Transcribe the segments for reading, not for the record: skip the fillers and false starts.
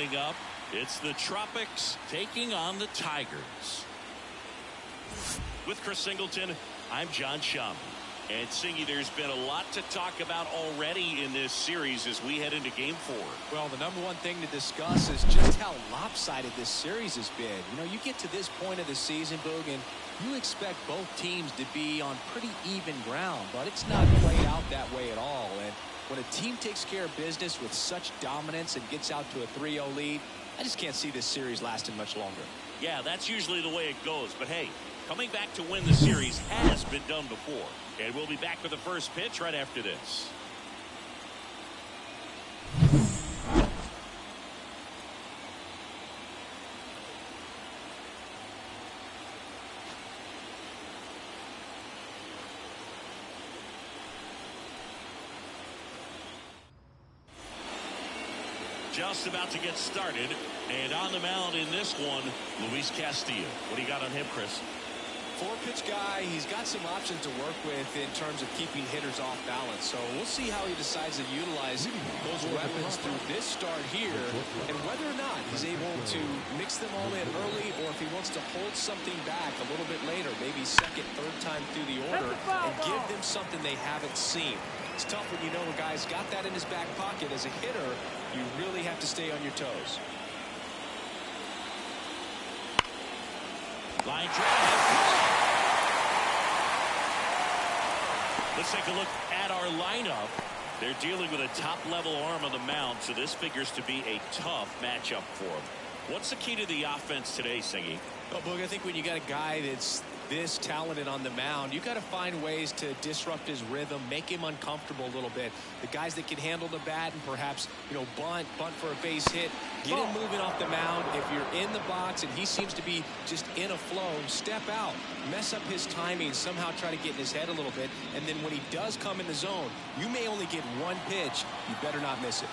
Coming up, it's the Tropics taking on the Tigers. With Chris Singleton, I'm John Schaum. And Singy, there's been a lot to talk about already in this series as we head into Game 4. Well, the number one thing to discuss is just how lopsided this series has been. You know, you get to this point of the season, Boog, and you expect both teams to be on pretty even ground, but it's not played out that way at all. And when a team takes care of business with such dominance and gets out to a 3-0 lead, I just can't see this series lasting much longer. Yeah, that's usually the way it goes. But hey, coming back to win the series has been done before. And we'll be back with the first pitch right after this. Just about to get started. And on the mound in this one, Luis Castillo. What do you got on him, Chris? Four-pitch guy, he's got some options to work with in terms of keeping hitters off balance. So we'll see how he decides to utilize those weapons through this start here and whether or not he's able to mix them all in early or if he wants to hold something back a little bit later, maybe second, third time through the order and give them something they haven't seen. It's tough when you know a guy's got that in his back pocket. As a hitter, you really have to stay on your toes. Line drive. Let's take a look at our lineup. They're dealing with a top-level arm on the mound, so this figures to be a tough matchup for them. What's the key to the offense today, Singy? Well, Boog, I think when you got a guy that's this talented on the mound, you got to find ways to disrupt his rhythm, make him uncomfortable a little bit. The guys that can handle the bat and perhaps, you know, bunt for a base hit, get him moving off the mound. If you're in the box and he seems to be just in a flow, step out, mess up his timing, somehow try to get in his head a little bit. And then when he does come in the zone, you may only get one pitch. You better not miss it.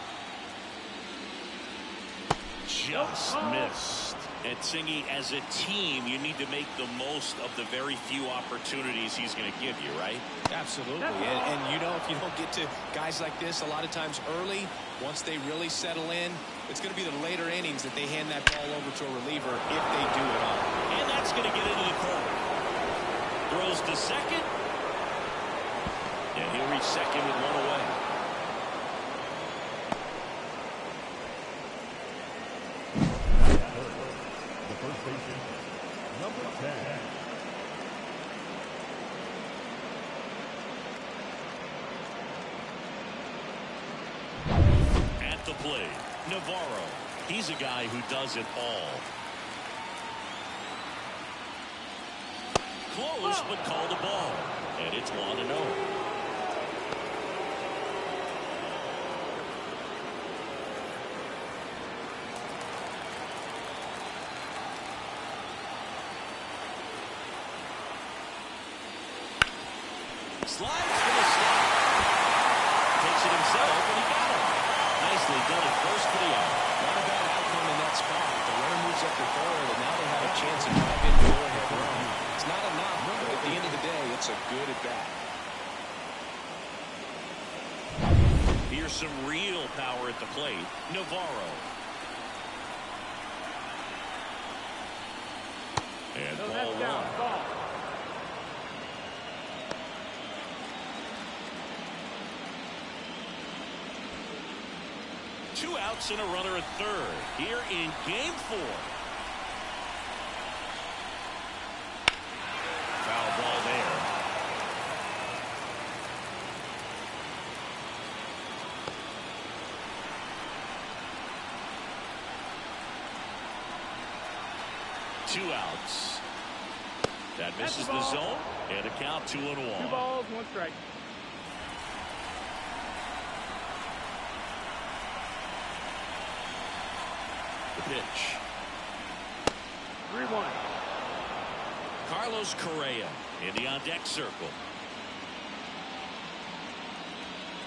Just missed. And Singy, as a team, you need to make the most of the very few opportunities he's going to give you, right? Absolutely. And you know, if you don't get to guys like this a lot of times early, once they really settle in, it's going to be the later innings that they hand that ball over to a reliever if they do it all. And that's going to get into the corner. Throws to second. And he'll reach second with one away. Number 10. At the plate, Navarro. He's a guy who does it all. Close, but called the ball. And it's 1-0. Slides for the stop. Takes it himself, and he got him. Nicely done at first for the out. Not a bad outcome in that spot. The runner moves up to third, and now they have a chance to drive in the overhead run. It's not enough, but at the end of the day, it's a good at bat. Here's some real power at the plate. Navarro. And ball one. Two outs and a runner at third here in Game 4. Foul ball there. Two outs. That misses the zone, and a count 2-1. 2 balls, 1 strike. Pitch. 3-1. Carlos Correa in the on-deck circle.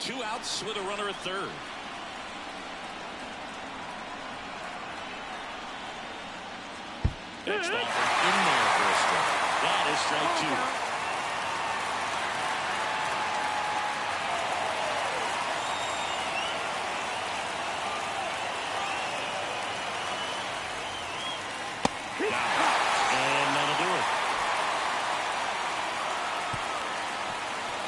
Two outs with a runner at third. Next offer in there for a strike. That is strike 2. And that'll do it.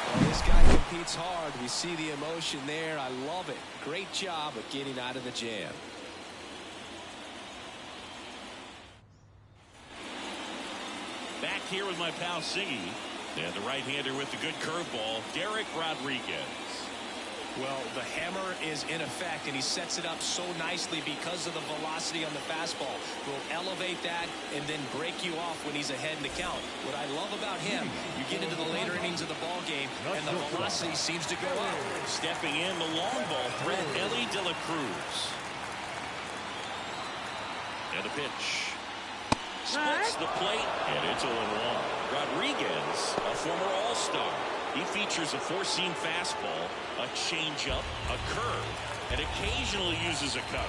Well, this guy competes hard. We see the emotion there. I love it. Great job of getting out of the jam. Back here with my pal Singy. And the right-hander with the good curveball, Derek Rodriguez. Well, the hammer is in effect, and he sets it up so nicely because of the velocity on the fastball. Will elevate that and then break you off when he's ahead in the count. What I love about him, you get into the later innings of the ball game, and the velocity seems to go up. Stepping in, the long ball threat, Ellie De La Cruz. And a pitch. Splits the plate, and it's 0-1. Rodriguez, a former All-Star. He features a four-seam fastball, a changeup, a curve, and occasionally uses a cutter.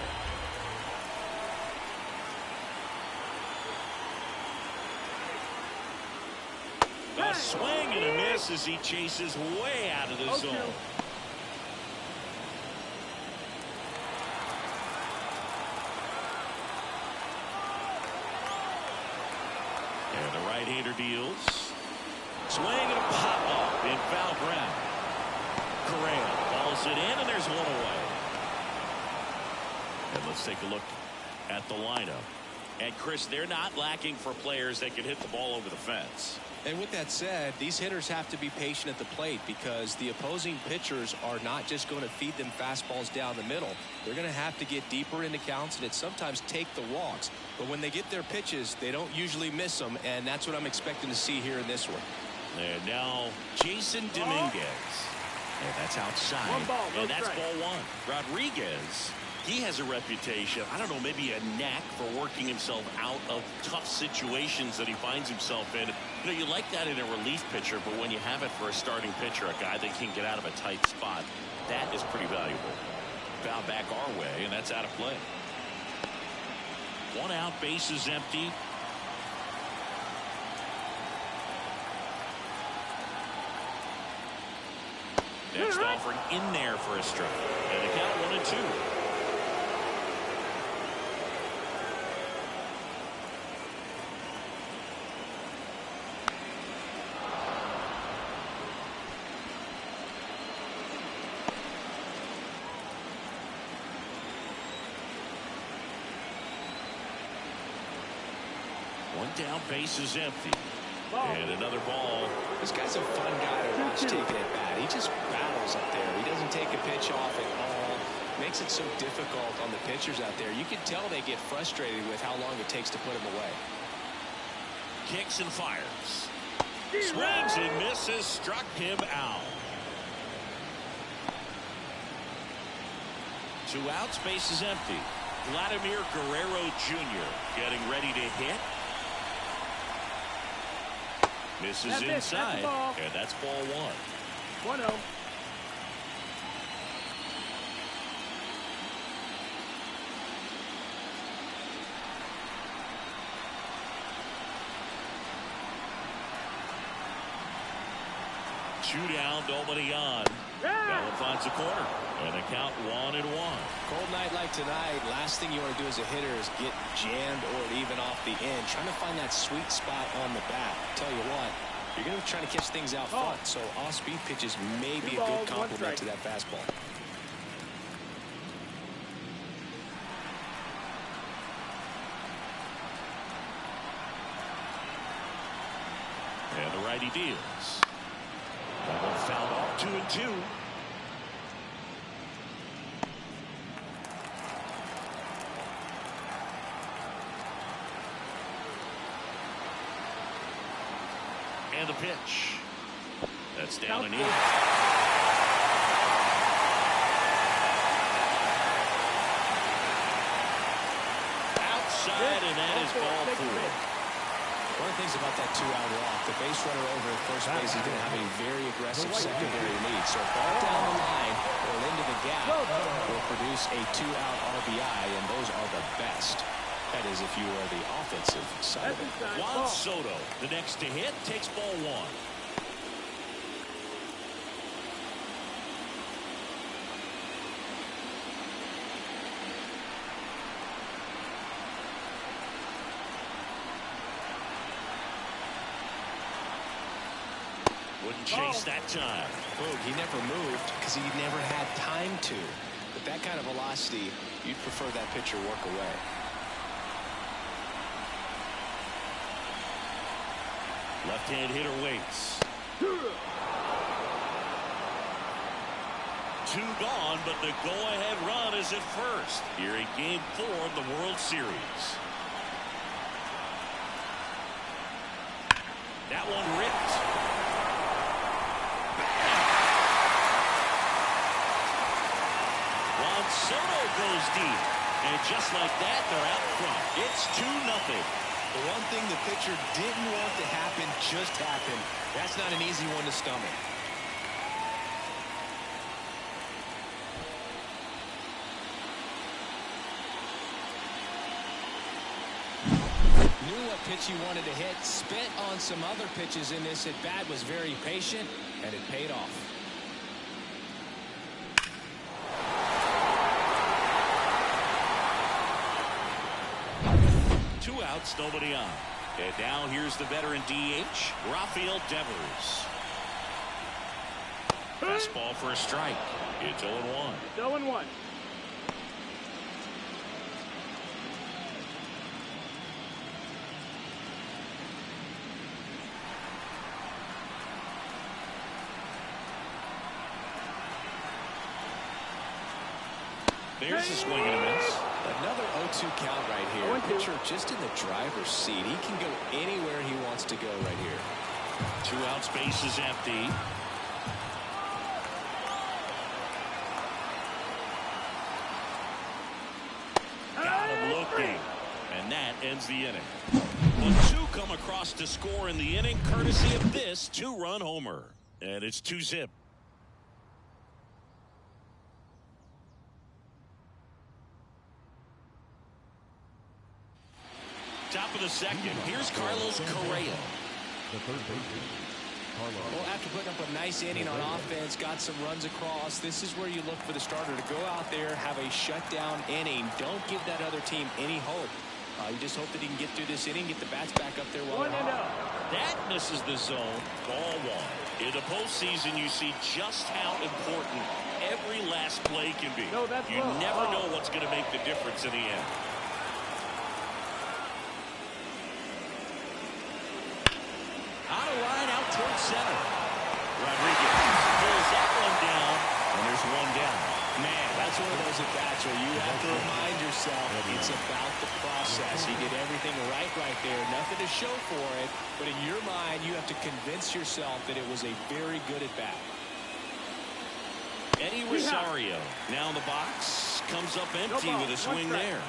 A swing and a miss as he chases way out of the zone. And the right-hander deals. Swing and a pop-up in foul ground. Correa balls it in, and there's one away. And let's take a look at the lineup. And, Chris, they're not lacking for players that can hit the ball over the fence. And with that said, these hitters have to be patient at the plate because the opposing pitchers are not just going to feed them fastballs down the middle. They're going to have to get deeper into counts and sometimes take the walks. But when they get their pitches, they don't usually miss them, and that's what I'm expecting to see here in this one. And now Jason Dominguez. And that's outside. And that's ball one. Rodriguez, he has a reputation, I don't know, maybe a knack for working himself out of tough situations that he finds himself in. You know, you like that in a relief pitcher, but when you have it for a starting pitcher, a guy that can get out of a tight spot, that is pretty valuable. Foul back our way, and that's out of play. One out, bases empty. Next offering in there for a strike. And the count 1-2. One down, base is empty. And another ball. This guy's a fun guy to watch taking at bat. He just battles up there. He doesn't take a pitch off at all. Makes it so difficult on the pitchers out there. You can tell they get frustrated with how long it takes to put him away. Kicks and fires. Swings and misses. Struck him out. 2 outs, base is empty. Vladimir Guerrero Jr. getting ready to hit. Misses inside, and that's ball one. 1-0. Two down, nobody on. Gallen finds the corner, and the count 1-1. Cold night like tonight, last thing you want to do as a hitter is get jammed or even off the end. Trying to find that sweet spot on the bat. Tell you what, you're going to try to catch things out front, so off-speed pitches may be a good complement to that fastball. And the righty deals. That one fouled off, 2-2. And the pitch. That's down and in. Outside, and that is ball 4. One of the things about that 2-out walk, the base runner over at first base is going to have a very aggressive secondary lead. So ball down the line or into the gap will produce a 2-out RBI, and those are the best. That is, if you are the offensive side of it. Juan Soto, the next to hit, takes ball 1. Couldn't chase that time. Boog, he never moved because he never had time to. With that kind of velocity, you'd prefer that pitcher work away. Left-hand hitter waits. 2 gone, but the go-ahead run is at first here in Game 4 of the World Series. That one ripped. Juan Soto goes deep, and just like that, they're out front. It's 2-0. The one thing the pitcher didn't want to happen just happened. That's not an easy one to stomach. Knew what pitch he wanted to hit, spent on some other pitches in this at bat, was very patient, and it paid off. Two outs, nobody on. And now here's the veteran DH, Rafael Devers. Fastball for a strike. It's 0-1. 0-1. There's a swing and a miss. Another 0-2 count right here. Pitcher just in the driver's seat. He can go anywhere he wants to go right here. 2 outs, base is empty. Got him looking. And that ends the inning. But 2 come across to score in the inning, courtesy of this 2-run homer. And it's 2-zip. Top of the second. Here's Carlos Correa. The third baseman, Carlos. Well, after putting up a nice inning on offense, got some runs across, this is where you look for the starter to go out there, have a shutdown inning. Don't give that other team any hope. You just hope that he can get through this inning, get the bats back up there while they're hot. That misses the zone. Ball 1. In the postseason, you see just how important every last play can be. You never know what's going to make the difference in the end. On a line out towards center. Rodriguez pulls that one down, and there's 1 down. Man, that's one of those at-bats where you have to remind yourself it's about the process. He did everything right there. Nothing to show for it, but in your mind, you have to convince yourself that it was a very good at-bat. Eddie Rosario now in the box. Comes up empty with a swing there.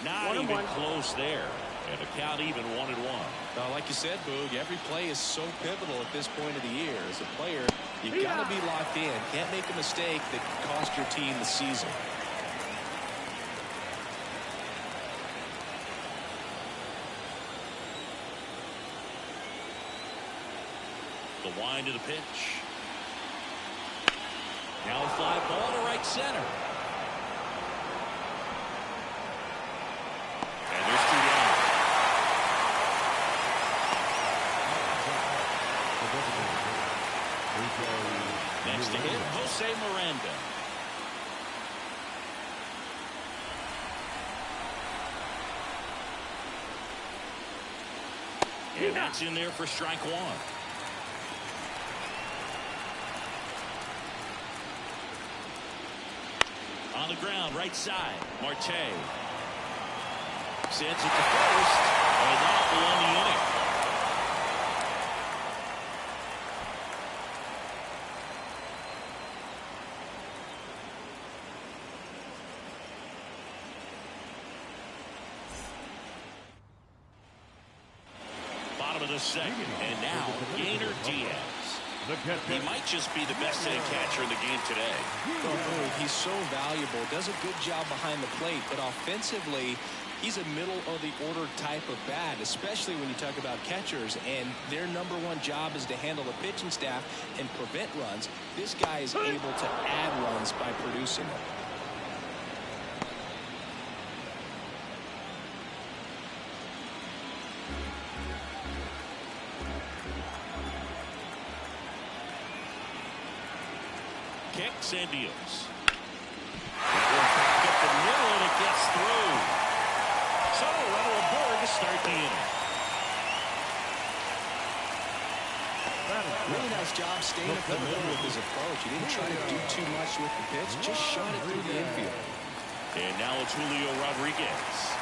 Not even close there. And the count even 1-1. Like you said, Boog, every play is so pivotal at this point of the year. As a player, you've got to be locked in. Can't make a mistake that could cost your team the season. The wind of the pitch. Now a fly ball to right center. And there's 2 down. Next to hit, Jose Miranda. And that's in there for strike 1. On the ground, right side, Marte. Sends it to first, and that will end the inning. Bottom of the second, and now Gainer Diaz. He might just be the best hitting catcher in the game today. He's so valuable, does a good job behind the plate, but offensively, he's a middle-of-the-order type of bat, especially when you talk about catchers, and their #1 job is to handle the pitching staff and prevent runs. This guy is able to add runs by producing them. Sandios. Back up the middle, and it gets through. So a runner aboard to start the inning. Really nice job staying up the middle with his approach. He didn't try to do too much with the pitch, just shot it through the infield. And now it's Julio Rodriguez.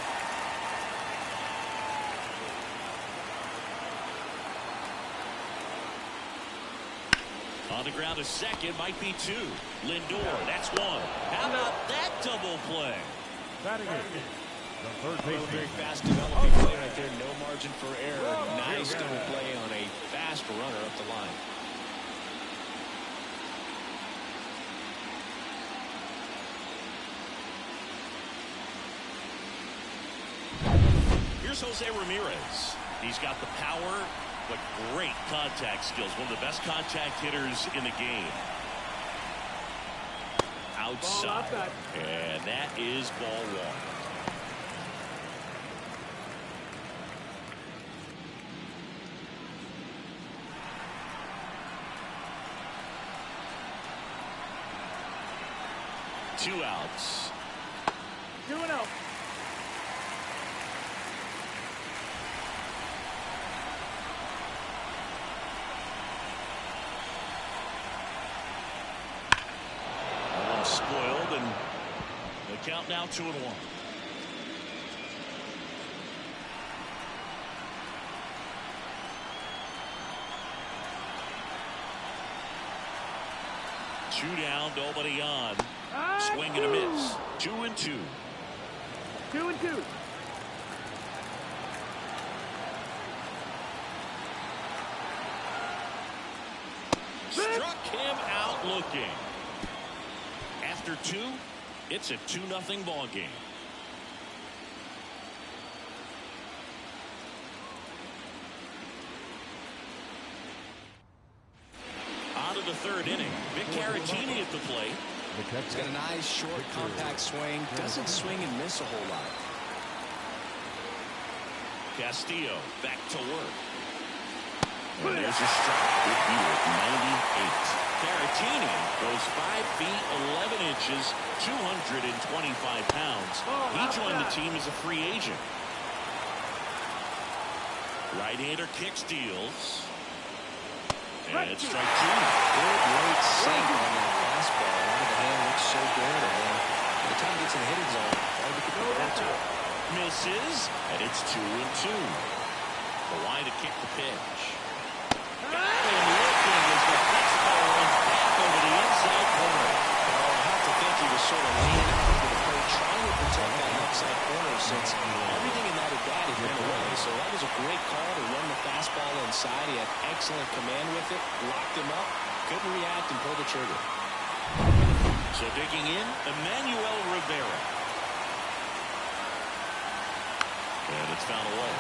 On the ground to second, might be two. Lindor, that's one. How about that double play? Batting it. The third baseman. Very fast developing play right there. No margin for error. Nice double play on a fast runner up the line. Here's Jose Ramirez. He's got the power, but great contact skills. One of the best contact hitters in the game. Outside. And that is ball one. Two outs. 2-0. Spoiled, and the count now 2-1. Two down, nobody on. Swing and a miss. 2-2. 2-2. Struck him out looking. After two, it's a 2-0 ball game. On to the third inning. Vic Caratini at the plate. He's got a nice, short, compact swing. Doesn't swing and miss a whole lot. Castillo back to work. And there's a strike with you at 98. Caratini goes 5 feet 11 inches, 225 pounds. He joined the team as a free agent. Right-hander kicks, deals. And it's strike two. Good late sink on that fastball. Out of the hand looks so good. And then by the time it gets in the hitting zone, hard to get the ball to it. Misses, and it's 2-2. The line to kick the pitch. Got him looking as the fastball runs back over the inside corner. Oh, I have to think he was sort of leaning out over the plate, trying to protect that outside corner since everything in that at bat had been away. So that was a great call to run the fastball inside. He had excellent command with it, locked him up, couldn't react and pull the trigger. So digging in, Emmanuel Rivera. And it's fouled away.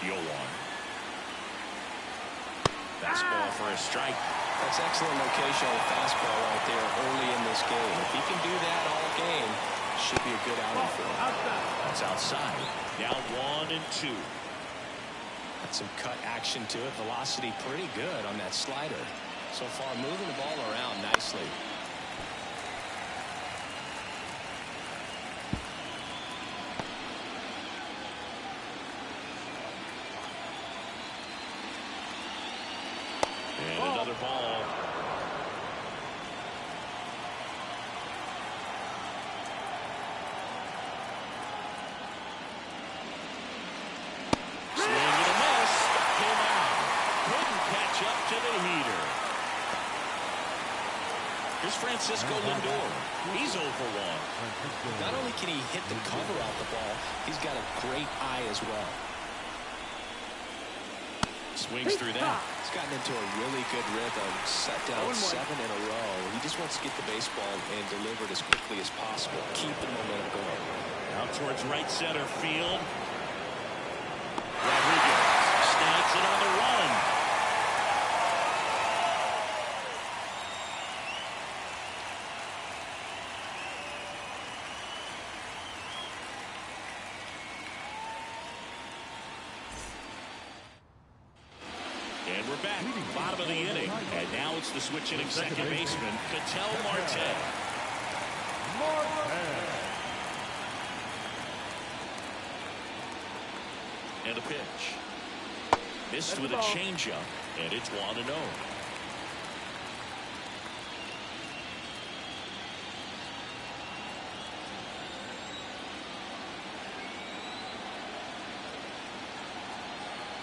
Yoan. Fastball for a strike. That's excellent location on the fastball right there early in this game. If he can do that all game, should be a good outing for him. That's outside. Now 1-2. Got some cut action to it. Velocity pretty good on that slider. So far, moving the ball around nicely. And another ball. Swing and a miss. Came out. Couldn't catch up to the heater. Here's Francisco Lindor. He's 0 for 1. Not only can he hit the cover off the ball, he's got a great eye as well. Swings through that. He's gotten into a really good rhythm. Set down 7 in a row. He just wants to get the baseball and deliver it as quickly as possible. Keep the momentum going. Out towards right center field. Rodriguez snags it on the run. We're back, bottom of the inning, and now it's the switch hitting second baseman, Ketel Marte. And a pitch. Missed with a changeup, and it's 1-0.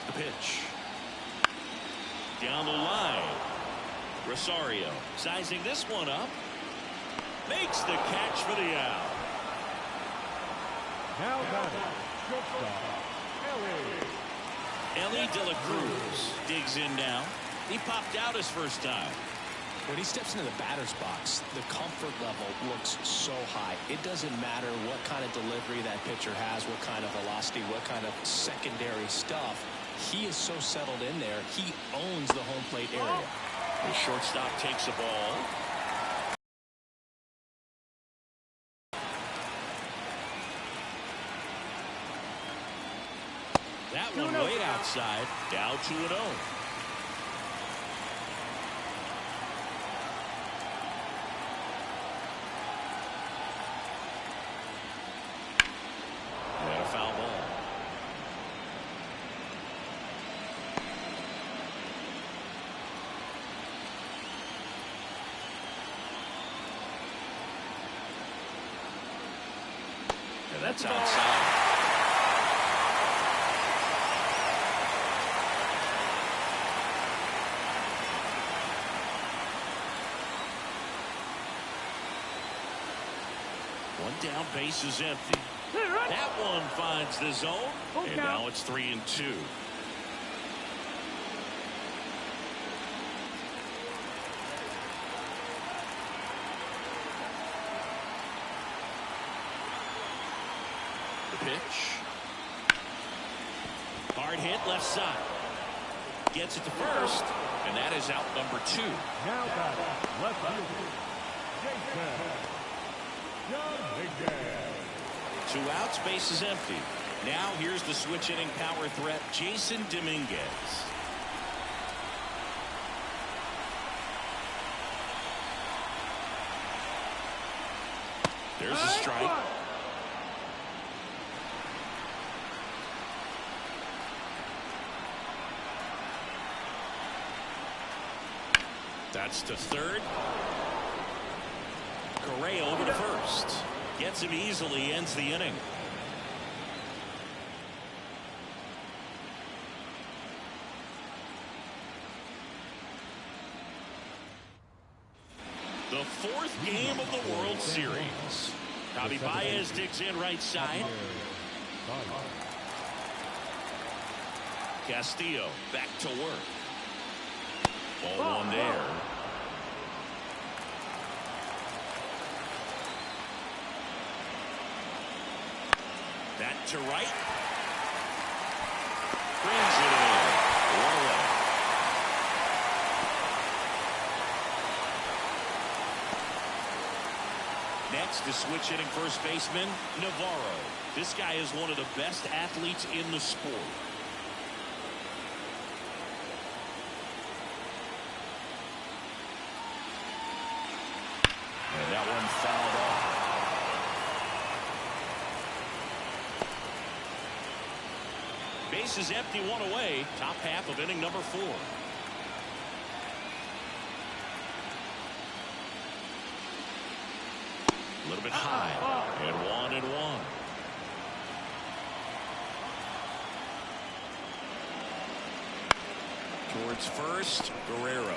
The pitch. Down the line. Rosario sizing this one up. Makes the catch for the out. Now batting, shortstop, Ellie De La Cruz digs in now. He popped out his first time. When he steps into the batter's box, the comfort level looks so high. It doesn't matter what kind of delivery that pitcher has, what kind of velocity, what kind of secondary stuff. He is so settled in there. He owns the home plate area. The shortstop takes a ball. That one way outside. Down 2-0. And a foul ball. And that's outside. One down, base is empty. That one finds the zone, and now it's 3-2. The pitch. Hard hit left side. Gets it to first, and that is out number 2. Now batting, left fielder, Jason. 2 outs, base is empty. Now here's the switch hitting power threat, Jason Dominguez. There's a strike. That's to third. Correa over to first. Gets him easily, ends the inning. The 4th game of the World Series. Javi Baez digs in right side. Castillo back to work. Ball one there. That to right. Brings it in. 1-away. Next, the switch hitting first baseman, Navarro. This guy is one of the best athletes in the sport. And that one fouled off. Base is empty, 1 away. Top half of inning number 4. A little bit high. And 1-1. Towards first, Guerrero.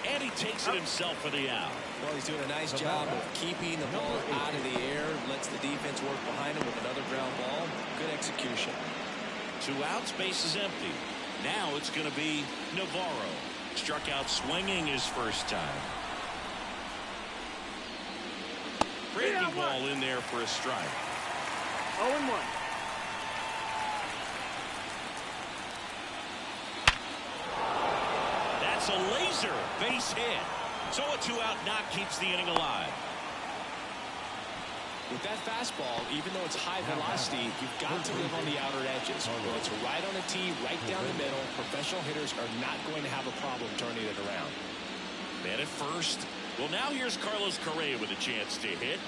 And he takes it himself for the out. Well, he's doing a nice job of keeping the ball out of the air. Lets the defense work behind him with another ground ball. Good execution. 2 outs, base is empty. Now it's going to be Navarro. Struck out swinging his first time. Breaking ball in there for a strike. 0-1. That's a laser base hit. So a 2-out knock keeps the inning alive. With that fastball, even though it's high velocity, you've got to live on the outer edges. When it's right on the tee, right down the middle, professional hitters are not going to have a problem turning it around. Man at first. Well, now here's Carlos Correa with a chance to hit.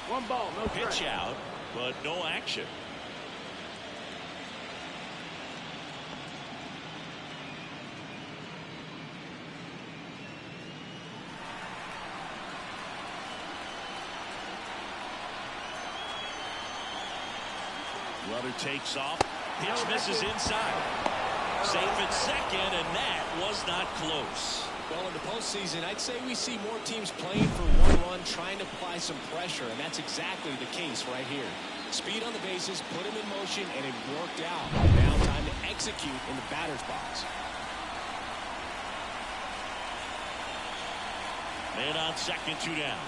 One ball, no strike. Pitch out, but no action. Runner takes off. Pitch misses inside. Safe at second, and that was not close. Well, in the postseason, I'd say we see more teams playing for one run, trying to apply some pressure, and that's exactly the case right here. Speed on the bases, put him in motion, and it worked out. Now time to execute in the batter's box. Man on second, 2 down.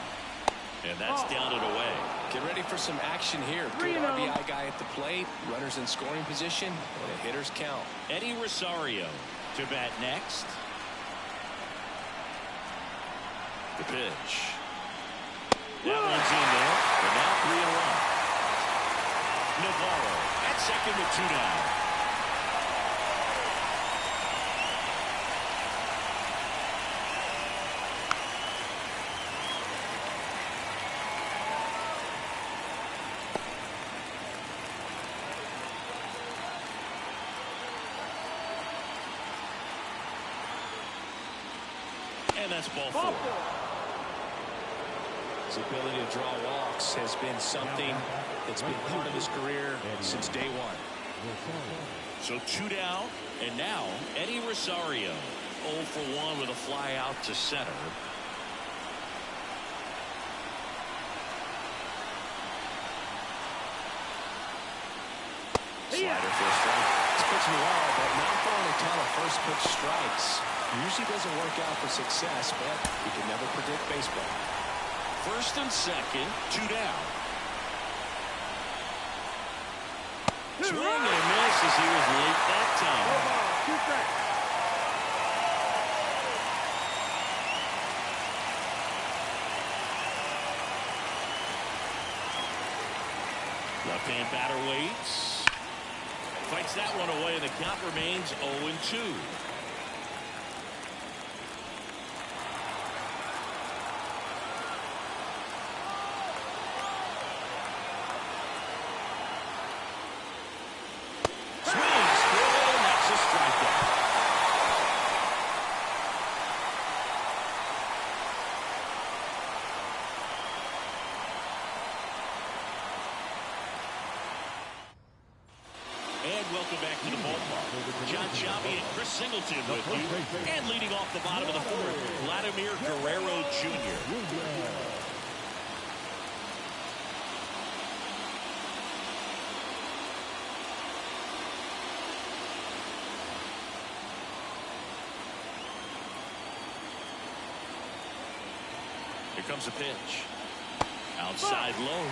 And that's down and away. Get ready for some action here. Good RBI guy at the plate, runners in scoring position, and the hitters count. Eddie Rosario to bat next. The pitch. That one's in there. And now 3-1. Navarro at second with 2 down. And that's ball 4. His ability to draw walks has been something that's been part of his career since day one. So 2 down, and now Eddie Rosario 0 for 1 with a fly out to center. Slider for a strike. He's pitching well, but not throwing a ton of first pitch strikes. Usually doesn't work out for success, but you can never predict baseball. First and second, 2 down. Swing and a miss as he was late that time. Left-hand batter waits. Fights that one away, and the count remains 0-2. Welcome back to the ballpark. John Shambi and Chris Singleton with you. And leading off the bottom of the 4th, Vladimir Guerrero Jr. Here comes a pitch. Outside low,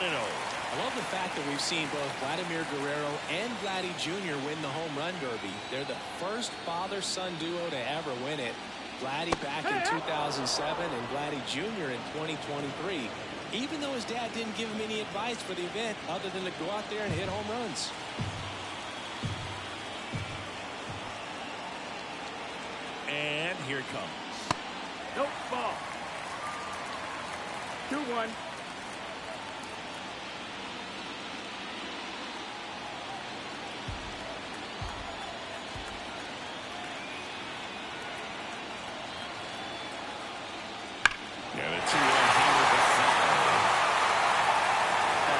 1-0. I love the fact that we've seen both Vladimir Guerrero and Vladdy Jr. win the home run derby. They're the first father-son duo to ever win it. Vladdy back in 2007 and Vladdy Jr. in 2023. Even though his dad didn't give him any advice for the event other than to go out there and hit home runs. And here it comes. Nope, ball. 2-1. Yeah, the 2-1 hammer to foul.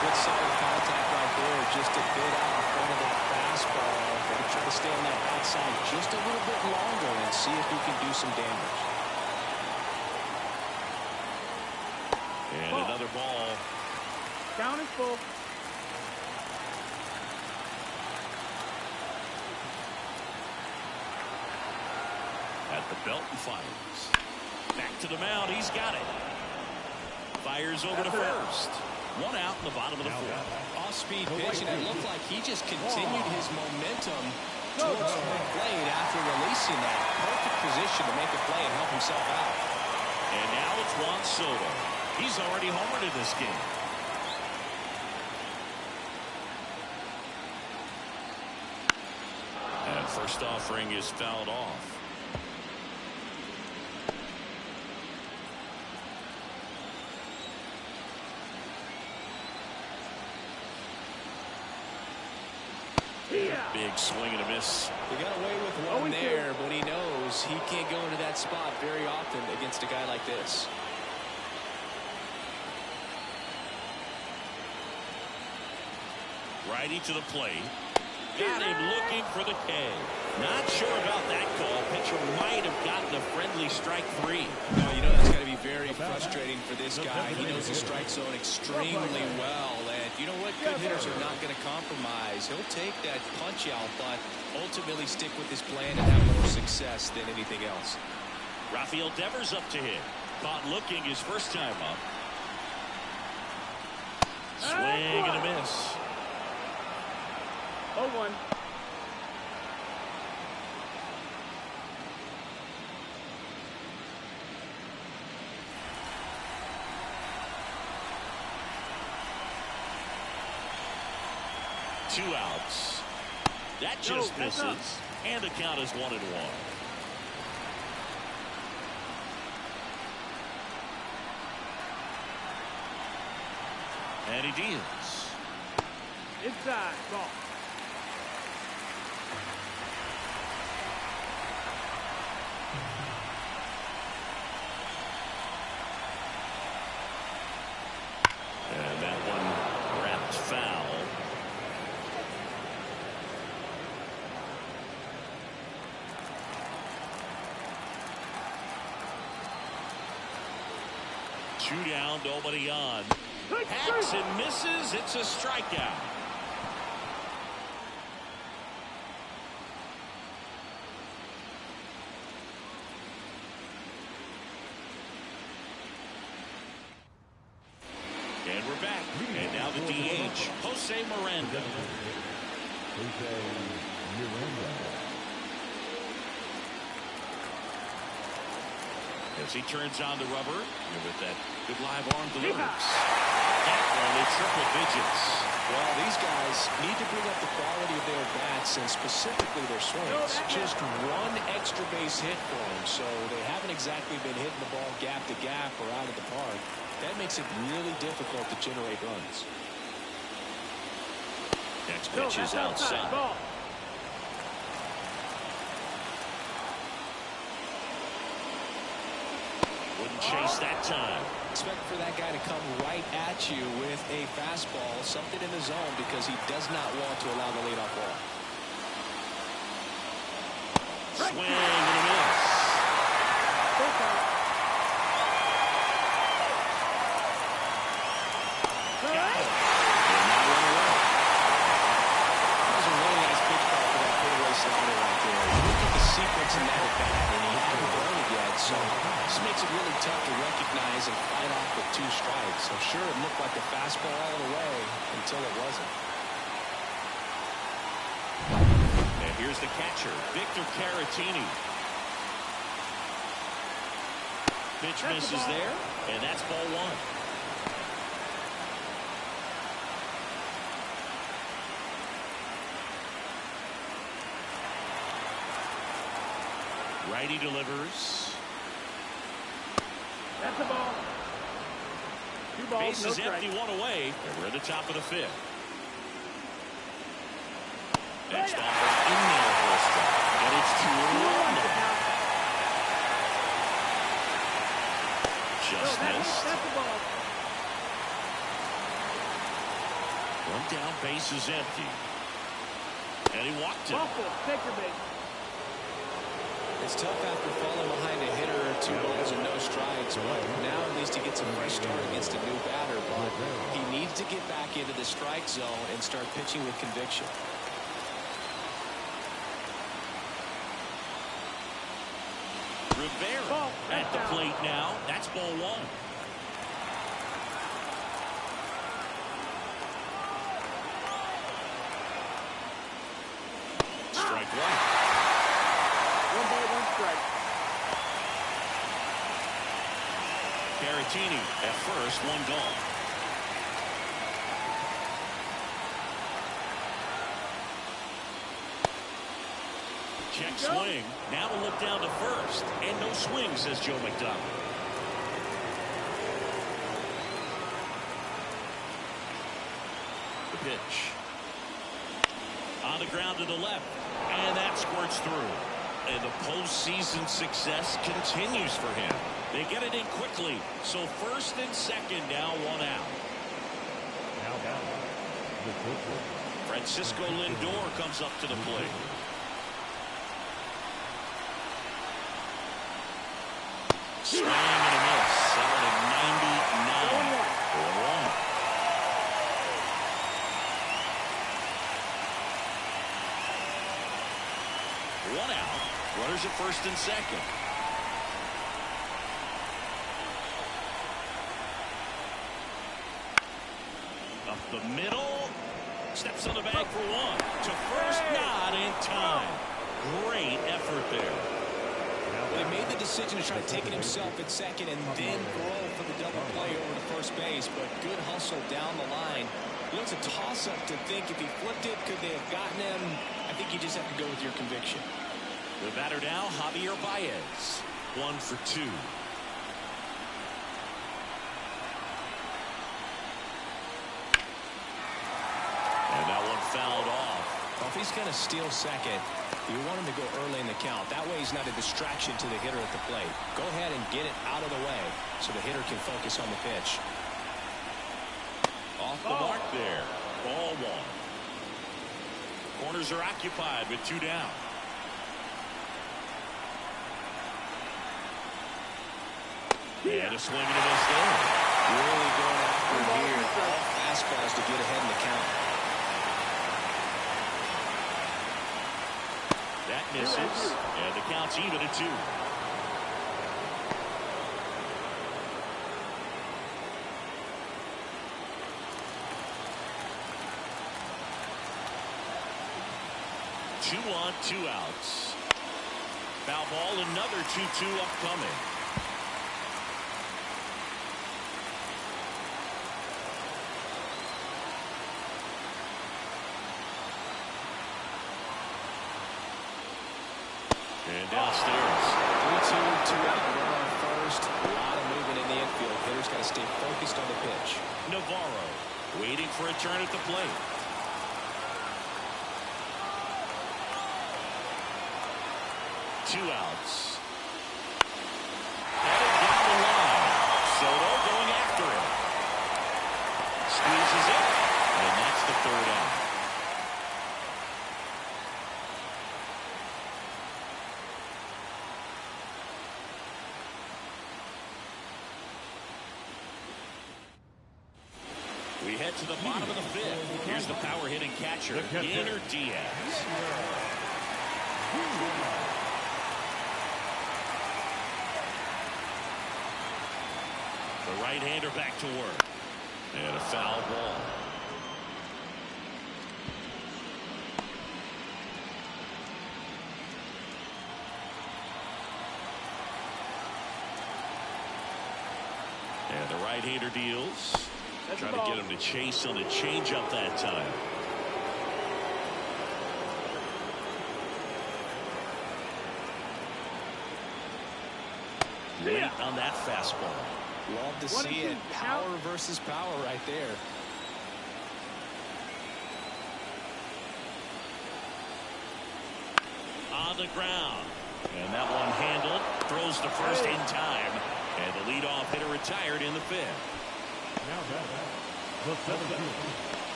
Good solid contact right there. Just a bit out in front of that fastball. Gotta try to stay on that outside just a little bit longer and see if he can do some damage. And another ball. Count is full. At the belt and fires. Back to the mound. He's got it. Fires over to first. 1 out in the bottom of the 4th. Off-speed pitch, and it looked like he just continued his momentum Go, towards go. home plate after releasing that. Perfect position to make a play and help himself out. And now it's Juan Soto. He's already homered in this game. And first offering is fouled off. Big swing and a miss. He got away with one there, but he knows he can't go into that spot very often against a guy like this. Righty to the plate. Got him looking for the K. Not sure about that call. Pitcher might have gotten a friendly strike 3. Well, you know that's got to be very frustrating for this guy. He knows the strike zone extremely well. And you know what? Good hitters are not going to compromise. He'll take that punch out, but ultimately stick with his plan and have more success than anything else. Rafael Devers up to hit. Caught looking his first time up. Swing and a miss. 0-1. Two outs. That just misses. And the count is 1-1. And he deals. Inside. Ball. And that one wrapped foul. Two down, nobody on. Hacks and misses. It's a strikeout. And we're back. And now the DH, Jose Miranda. As he turns on the rubber, with that good live arm delivers. That one in triple digits. Well, these guys need to bring up the quality of their bats and specifically their swings. Just one extra base hit for them, so they haven't exactly been hitting the ball gap to gap or out of the park. That makes it really difficult to generate runs. Next pitch is outside. Ball. Wouldn't chase that time. Expect for that guy to come right at you with a fastball, something in the zone, because he does not want to allow the leadoff ball. Swing and a miss. Got it. And now run away. That was a really nice pitch call for that put-away slider right there. Look at the sequence in that at-bat, and he hasn't thrown it yet, so this makes it really tough to recognize and fight off with 2 strikes. I'm sure it looked like a fastball all the way until it wasn't. And here's the catcher, Victor Caratini. Pitch misses there, and that's ball 1. Righty delivers. That's the ball. 2 balls, Base no is strike. empty, 1 away, and we're at the top of the 5th. Next offer in there for a strike, and it's 2-1 now. Just missed. That's the ball. 1 down, base is empty. And he walked it. Ball 4. Take your base. It's tough after falling behind a hitter, 2 balls and no strikes, but now at least he gets a fresh start against a new batter, but he needs to get back into the strike zone and start pitching with conviction. Rivera at the plate now. That's ball 1. Strike plate. 1 ball, 1 strike. Caratini at first, 1 gone. Check swing. Now to look down to first. And no swing, says Joe McDonald. The pitch. On the ground to the left. And that squirts through. And the postseason success continues for him. They get it in quickly. So first and second now, 1 out. Francisco Lindor comes up to the plate. Swing and a miss. Out at 99. 1 out. Runners at first and second. Up the middle. Steps on the bag for 1. To first, not in time. Great effort there. Well, he made the decision to try to take it himself at second and then throw for the double play over to first base. But good hustle down the line. You know, it's a toss-up to think if he flipped it, could they have gotten him? I think you just have to go with your conviction. The batter now, Javier Baez. 1 for 2. And that one fouled off. Well, if he's going to steal second, you want him to go early in the count. That way he's not a distraction to the hitter at the plate. Go ahead and get it out of the way so the hitter can focus on the pitch. Off the mark there. Ball 1. Corners are occupied with 2 down. And a swing and a miss there. Really going after it here. All fastballs to get ahead in the count. That misses. And the count's even at 2. Two on, 2 outs. Foul ball, another 2-2 upcoming. And downstairs. 3-2, 2 out, run on first. A lot of movement in the infield. Hitter's got to stay focused on the pitch. Navarro waiting for a turn at the plate. Two outs. Headed down the line. Soto going after it. Squeezes it. And that's the 3rd out. We head to the bottom of the 5th. Here's the power hitting catcher, Yainer Diaz. The right-hander back to work. And a foul ball. And the right-hander deals. Trying to get him to chase on the changeup that time. Late on that fastball. Love to see it. Power versus power right there. On the ground. And that one handled. Throws to first in time. And the leadoff hitter retired in the 5th.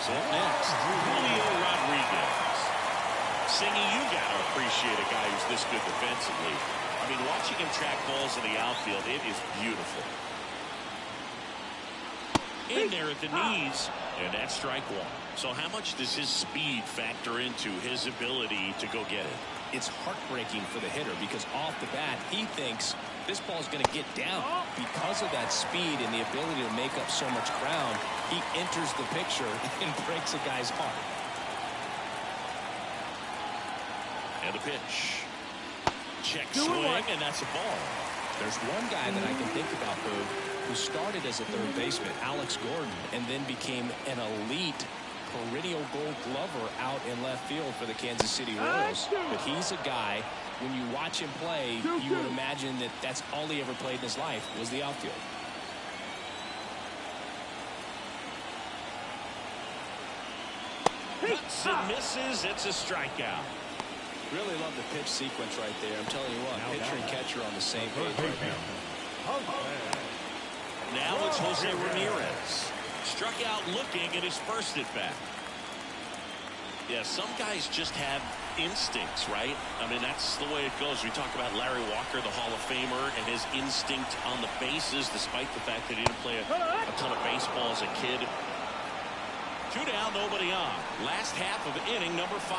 So up next, Julio Rodriguez. Singy, you got to appreciate a guy who's this good defensively. I mean, watching him track balls in the outfield, it is beautiful. In there at the knees, and that's strike 1. So how much does his speed factor into his ability to go get it? It's heartbreaking for the hitter because off the bat, he thinks this ball's going to get down. Because of that speed and the ability to make up so much ground, he enters the picture and breaks a guy's heart. And a pitch. Check swing, and that's a ball. There's one guy that I can think about, who started as a third baseman, Alex Gordon, and then became an elite perennial Gold Glover out in left field for the Kansas City Royals. But he's a guy, when you watch him play, you would imagine that that's all he ever played in his life was the outfield. Cuts and misses. It's a strikeout. Really love the pitch sequence right there. I'm telling you what, pitcher and catcher on the same page right now. Now it's Jose Ramirez. Struck out looking at his first at bat. Yeah, some guys just have instincts, right? I mean, that's the way it goes. We talk about Larry Walker, the Hall of Famer, and his instinct on the bases, despite the fact that he didn't play a ton of baseball as a kid. 2 down, nobody on. Last half of inning number 5.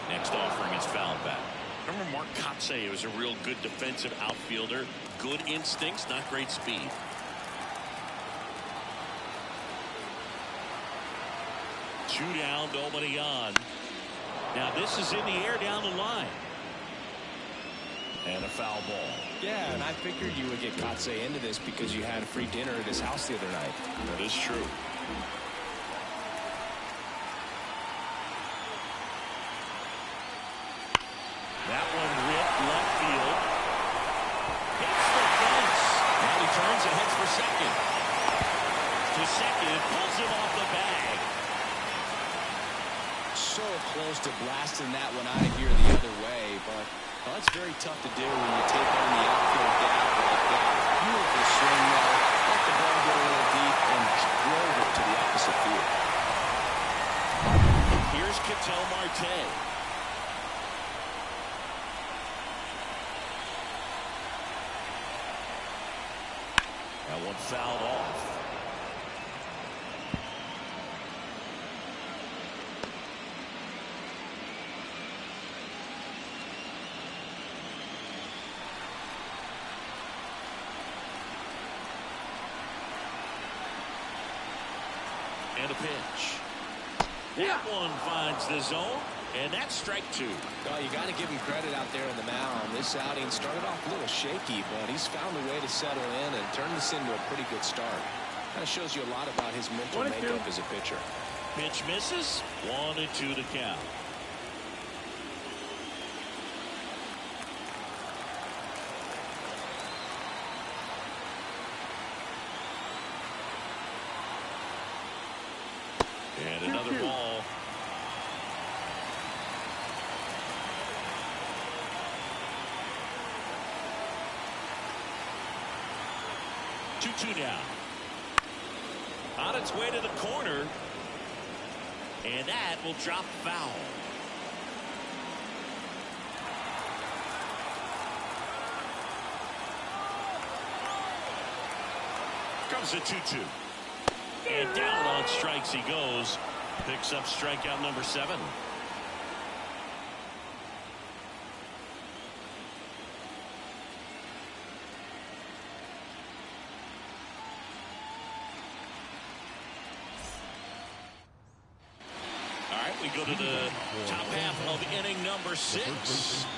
Next offering is fouled back. Remember Mark Kotsay was a real good defensive outfielder. Good instincts, not great speed. Two down, nobody on. Now this is in the air down the line. And a foul ball. Yeah, and I figured you would get Kotsay into this because you had a free dinner at his house the other night. That is true. That one ripped left field. Hits the fence. And he turns and heads for second. To second, pulls him off the bag. So close to blasting that one out of here the other way, but well, that's very tough to do when you take on the outfield gap like that. Beautiful swing though. Let the ball go a little deep and drove it to the opposite field. Here's Ketel Marte. That one fouled off. And a pitch. That one finds the zone, and that's strike 2. Well, you got to give him credit out there in the mound. This outing started off a little shaky, but he's found a way to settle in and turn this into a pretty good start. Kind of shows you a lot about his mental makeup as a pitcher. Pitch misses. 1-2 to count. And another ball. Two down. On its way to the corner. And that will drop foul. Comes a 2-2. And down on strikes he goes. Picks up strikeout number 7. All right, we go to the top half of inning number 6.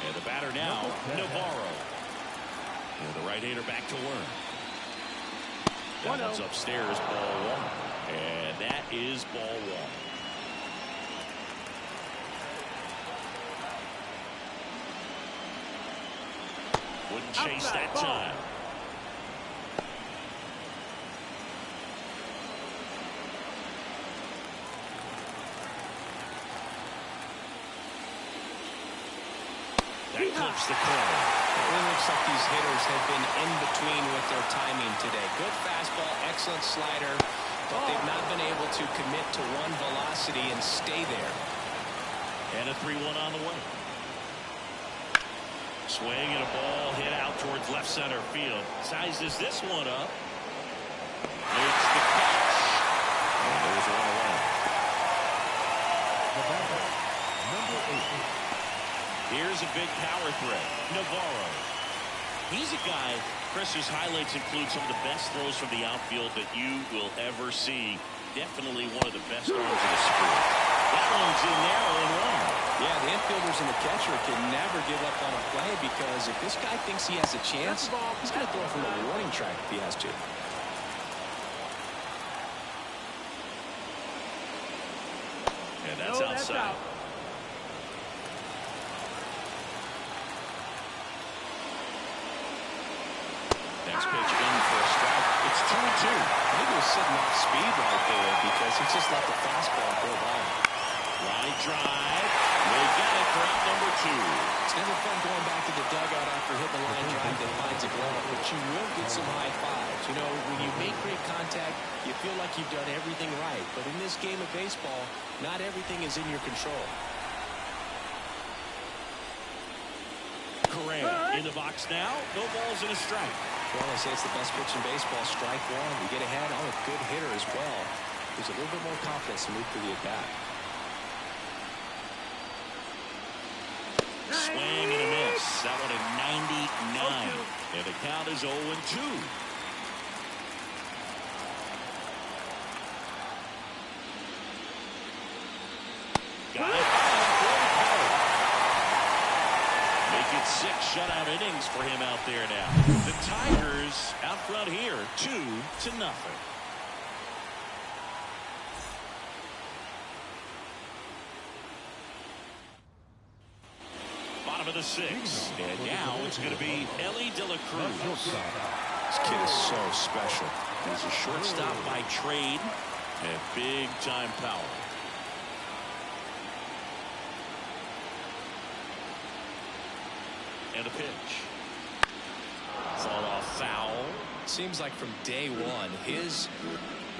And the batter now, Navarro. And the right-hander back to work. That one's upstairs, ball 1. And that is ball 1. Wouldn't chase that time. That clips the corner. It really looks like these hitters have been in between with their timing today. Good fastball, excellent slider, but they've not been able to commit to one velocity and stay there. And a 3-1 on the way. Swing and a ball hit out towards left center field. Sizes this one up. Makes the catch. And there's one away. Number 8. Here's a big power threat. Navarro. He's a guy, Chris, whose highlights include some of the best throws from the outfield that you will ever see. definitely one of the best arms in the sport. That one's in there and one. Yeah, the infielders and the catcher can never give up on a play because if this guy thinks he has a chance, he's going to throw from a warning track if he has to. And that's outside. Next pitch in for a strike. It's 2-2. I think he was setting off speed right there because he just let the fastball go by. Line drive. They got it for out number 2. It's never fun going back to the dugout after hitting the line drive that finds a glove, but you will get some high fives. You know, when you make great contact, you feel like you've done everything right. But in this game of baseball, not everything is in your control. Correa in the box now. No balls and a strike. Well, I say it's the best pitch in baseball. Strike one. You get ahead on a good hitter as well. There's a little bit more confidence to move through the at-bat. Swing and a miss. That one at 99. And the count is 0-2. Got it. Make it 6 shutout innings for him out there now. The Tigers out front here, 2-0. Bottom of the 6th, and now it's going to be Ellie De La Cruz. This kid is so special. He's a shortstop by trade and big-time power. And a pitch. Fall off foul. Seems like from day one, his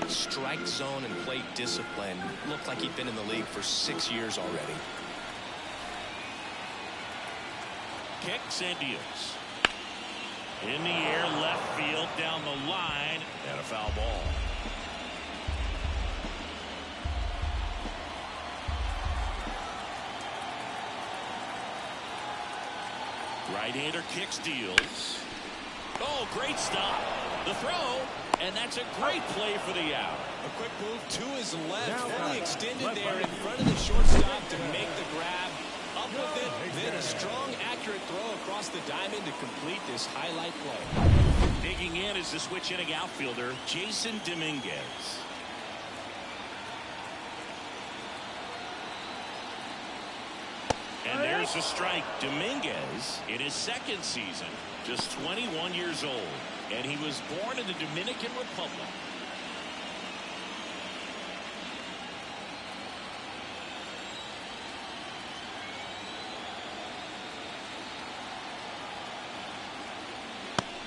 strike zone and plate discipline looked like he'd been in the league for 6 years already. Kicks and deals. In the air, left field, down the line, and a foul ball. Right-hander kicks, deals. Oh, great stop. The throw, and that's a great play for the out. A quick move to his left, fully extended there in front of the shortstop to make the grab. Up with it, then a strong, accurate throw across the diamond to complete this highlight play. Digging in is the switch-hitting outfielder, Jason Dominguez. And there's a strike. Dominguez in his 2nd season, just 21 years old, and he was born in the Dominican Republic.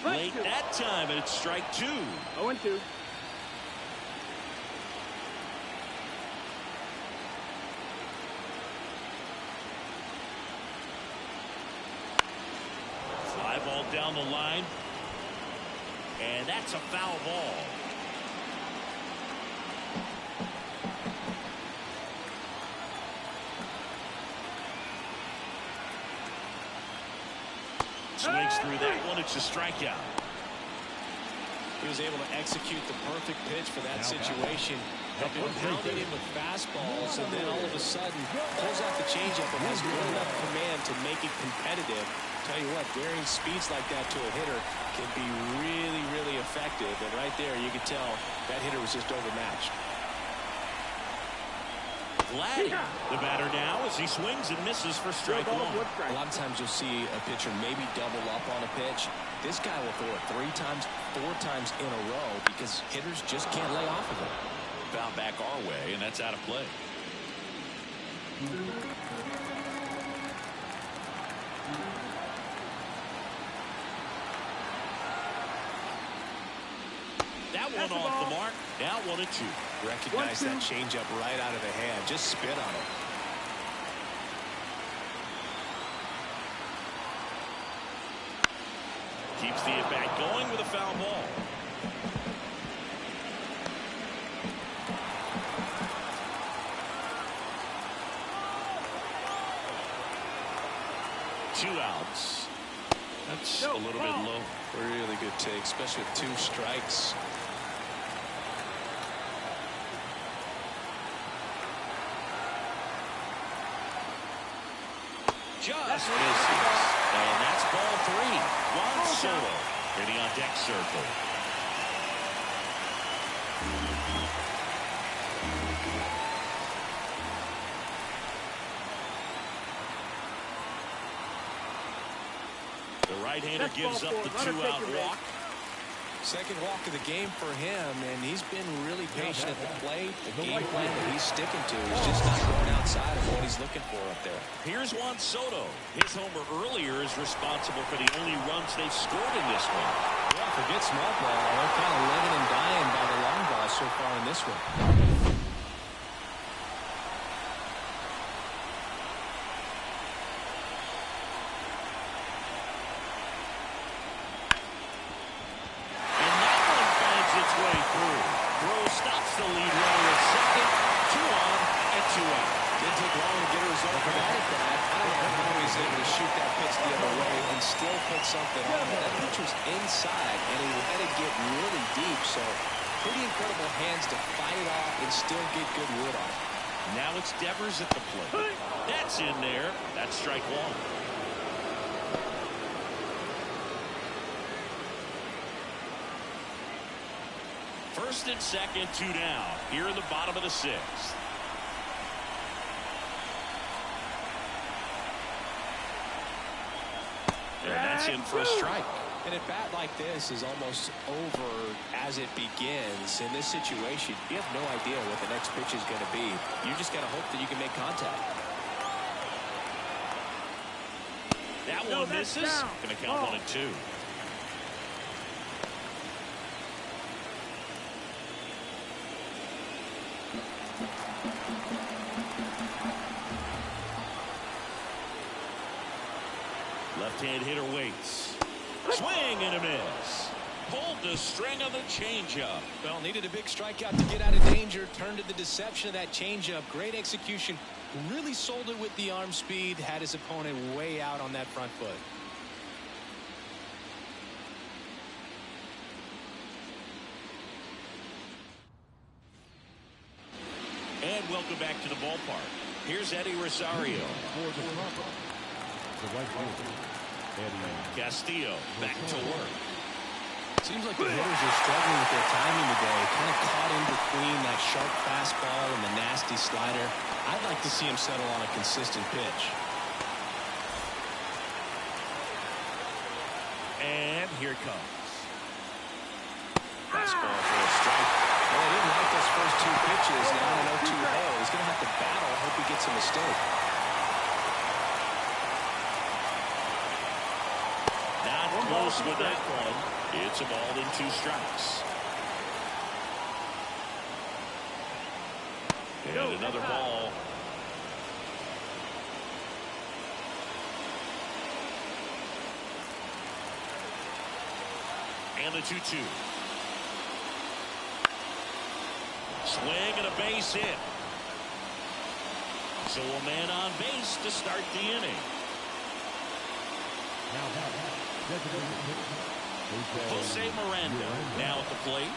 Late that time, and it's strike 2. 0-2. Fly ball down the line, and that's a foul ball. Swings through that one. It's a strikeout. He was able to execute the perfect pitch for that situation. Had been pounding him with fastballs, and then all of a sudden pulls out the changeup and has good enough command to make it competitive. Tell you what, varying speeds like that to a hitter can be really, really effective. And right there, you can tell that hitter was just overmatched. Vladdy, the batter now, as he swings and misses for strike 1. A lot of times you'll see a pitcher maybe double up on a pitch. This guy will throw it 3 times, 4 times in a row because hitters just can't lay off of it. Foul back our way, and that's out of play. That one off the mark. Now 1-2. Recognize that changeup right out of the hand. Just spit on it. Keeps the at-bat going with a foul ball. Two outs. That's a little bit low. Really good take, especially with 2 strikes. just misses. And that's ball 3. Juan Soto hitting on deck circle. The right-hander gives up the 2-out walk. Second walk of the game for him, and he's been really patient at the plate. The game plan that he's sticking to is just not going outside of what he's looking for up there. Here's Juan Soto. His homer earlier is responsible for the only runs they've scored in this one. Yeah, forget small ball. They're kind of living and dying by the long ball so far in this one. Stops the lead runner at second. 2 on and 2 out. Didn't take long to get a result for that at bat. I don't know how he's able to shoot that pitch the other way and still put something on it. That pitch was inside, and he let it get really deep. So pretty incredible hands to fight it off and still get good wood on it. Now it's Devers at the plate. That's in there. That's strike 1. First and second, 2 down. Here in the bottom of the 6th. And that's in for a strike. And a bat like this is almost over as it begins. In this situation, you have no idea what the next pitch is going to be. You just got to hope that you can make contact. That one misses. Going to count 1 and 2. Left-hand hitter waits. Swing and a miss. Pulled the string of the changeup. Well, needed a big strikeout to get out of danger. Turned to the deception of that changeup. Great execution. Really sold it with the arm speed. Had his opponent way out on that front foot. And welcome back to the ballpark. Here's Eddie Rosario. The right fielder, Eddie Castillo back to work. Seems like the hitters are struggling with their timing today. Kind of caught in between that sharp fastball and the nasty slider. I'd like to see him settle on a consistent pitch. And here it comes. Fastball for a strike. Well, he didn't like those first 2 pitches. Now an 0-2 hole. He's going to have to battle. Hope he gets a mistake. Not close with that one. It's a ball and 2 strikes. And another ball. And the 2-2. Swing and a base hit. So a man on base to start the inning. Jose Miranda now at the plate.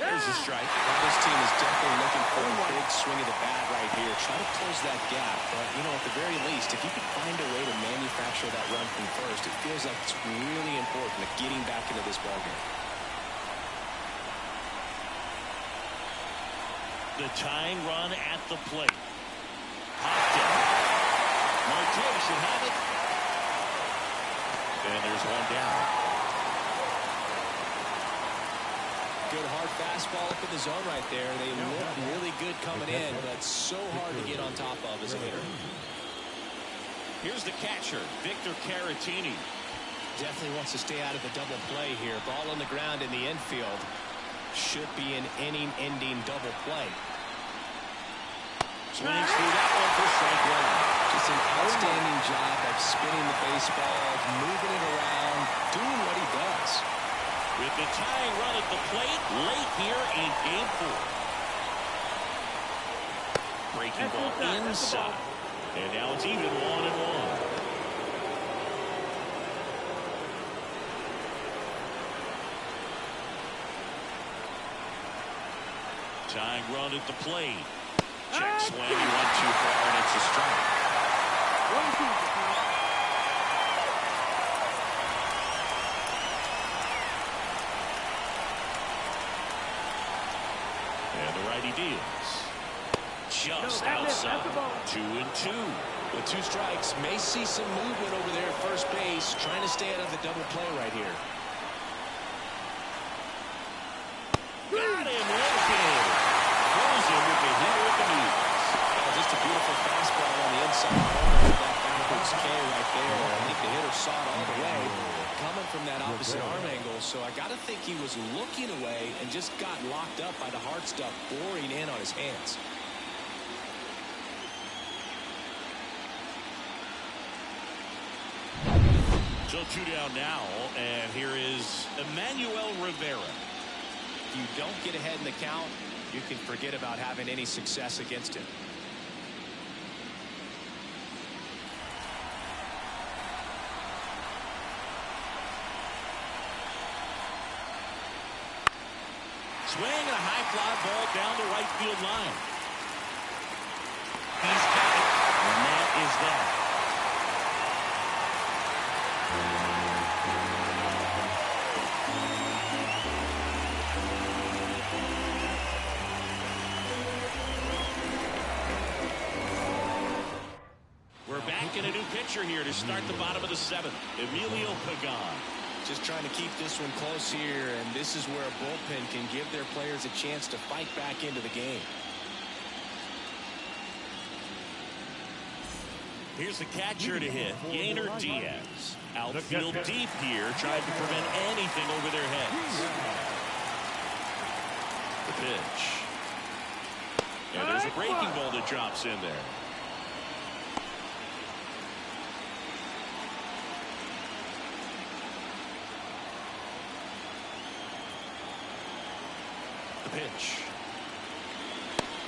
There's a strike. Well, this team is definitely looking for a big swing of the bat right here. Try to close that gap. But, you know, at the very least, if you could find a way to manufacture that run from first, it feels like it's really important to getting back into this ballgame. The tying run at the plate. Popped it. Marte should have it. And there's 1 down. Good hard fastball up in the zone right there. They look really good coming in, but so hard to get on top of as a hitter. Here's the catcher, Victor Caratini. Definitely wants to stay out of the double play here. Ball on the ground in the infield. Should be an inning-ending double play. Swings through that one for strike 1. Just an outstanding job of spinning the baseball, moving it around, doing what he does. With the tying run at the plate late here in Game 4. Breaking ball inside. And now it's even 1-1. Tying run at the plate. Check swing. He went too far, and it's a strike. And the righty deals. Just outside. 2-2. With 2 strikes, may see some movement over there at first base, trying to stay out of the double play right here. Got him looking. Throws him with a hitter at the knees. Oh, just a beautiful fastball on the inside corner of that backwards K right there. I think the hitter saw it all the way, coming from that opposite arm angle. So I got to think he was looking away and just got locked up by the hard stuff boring in on his hands. So 2 down now, and here is Emmanuel Rivera. If you don't get ahead in the count, you can forget about having any success against him. Swing and a high fly ball down the right field line. He's got it, and that is that. We're back in a new pitcher here to start the bottom of the 7th. Emilio Pagan. Just trying to keep this one close here, and this is where a bullpen can give their players a chance to fight back into the game. Here's the catcher to hit, Yainer Diaz. Outfield deep here, trying to prevent anything over their heads. The pitch. And there's a breaking ball that drops in there. Pitch.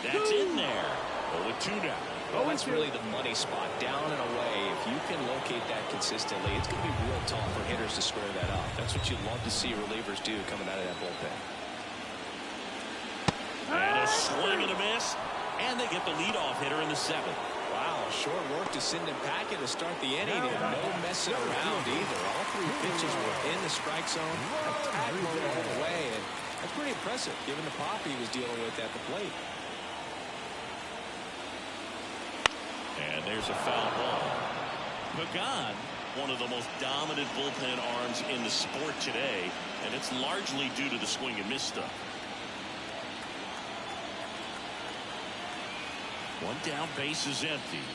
That's in there. 0-2 now. Well, that's really the money spot, down and away. If you can locate that consistently, it's going to be real tough for hitters to square that up. That's what you'd love to see relievers do coming out of that bullpen. And a swing and a miss, and they get the leadoff hitter in the 7th. Wow, short work to send him packing to start the inning, and no messing around either. All 3 pitches were in the strike zone, attack mode all the way, and that's pretty impressive, given the pop he was dealing with at the plate. And there's a foul ball. Pagan, one of the most dominant bullpen arms in the sport today, and it's largely due to the swing and miss stuff. 1 down, base is empty.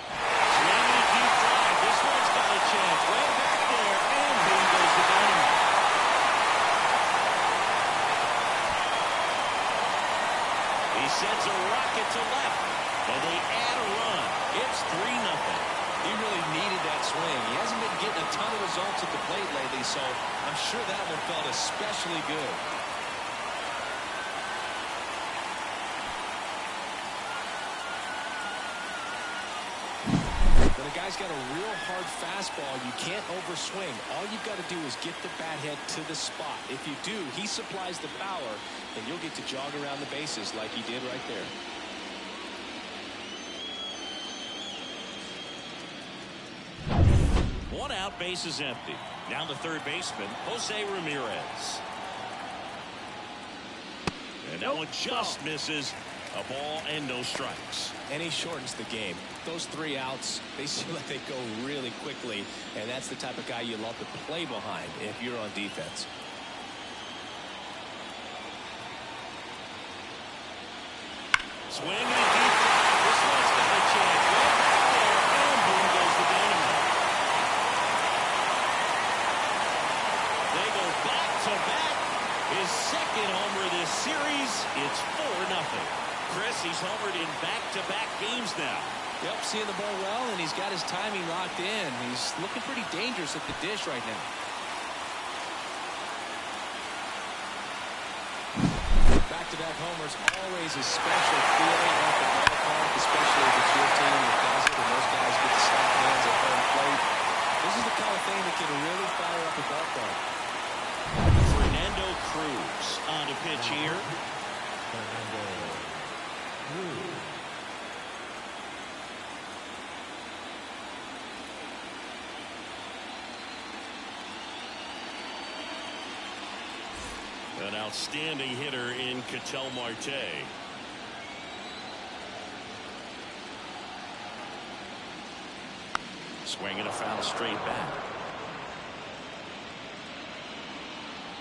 Swing and a deep drive. This one's got a chance. Right back there, and there goes the dynamite. He sends a rocket to left, and they add a run. It's 3-0. He really needed that swing. He hasn't been getting a ton of results at the plate lately, so I'm sure that one felt especially good. When a guy's got a real hard fastball, you can't overswing. All you've got to do is get the bat head to the spot. If you do, he supplies the power, and you'll get to jog around the bases like he did right there. One out, base is empty. Now the third baseman, Jose Ramirez. And that one just misses. A ball and no strikes. And he shortens the game. Those 3 outs, they seem like they go really quickly, and that's the type of guy you love to play behind if you're on defense. Swing and a deep drive. This one's got a chance. Right back there, and boom goes the dynamite. They go back to back. His 2nd homer this series. It's 4-0. Chris, he's homered in back-to-back games now. Yep, seeing the ball well, and he's got his timing locked in. He's looking pretty dangerous at the dish right now. Back-to-back homers, always a special feeling at the ballpark, especially if it's your team that does it, and those guys get to slap hands at home plate. This is the kind of thing that can really fire up a ballpark. Fernando Cruz on to pitch here. outstanding hitter in Ketel Marte. Swinging a foul straight back.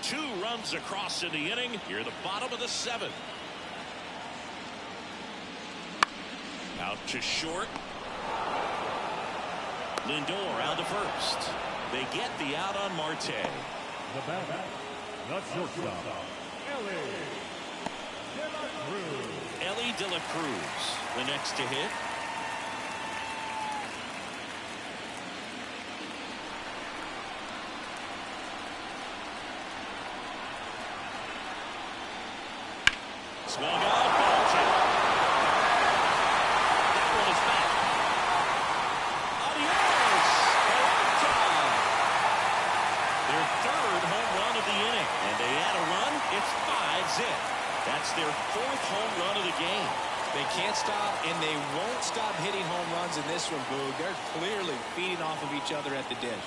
2 runs across in the inning. Here, the bottom of the 7th. Out to short. Lindor out to first. They get the out on Marte. The batter, the shortstop, Ellie De La Cruz, the next to hit. Swung out, Bolton. That one is back. Adios, Puerto. Their 3rd home run of the inning, and they add a run. It's 5-zip. That's their 4th home run of the game. They can't stop, and they won't stop hitting home runs in this one, Boog. They're clearly feeding off of each other at the dish.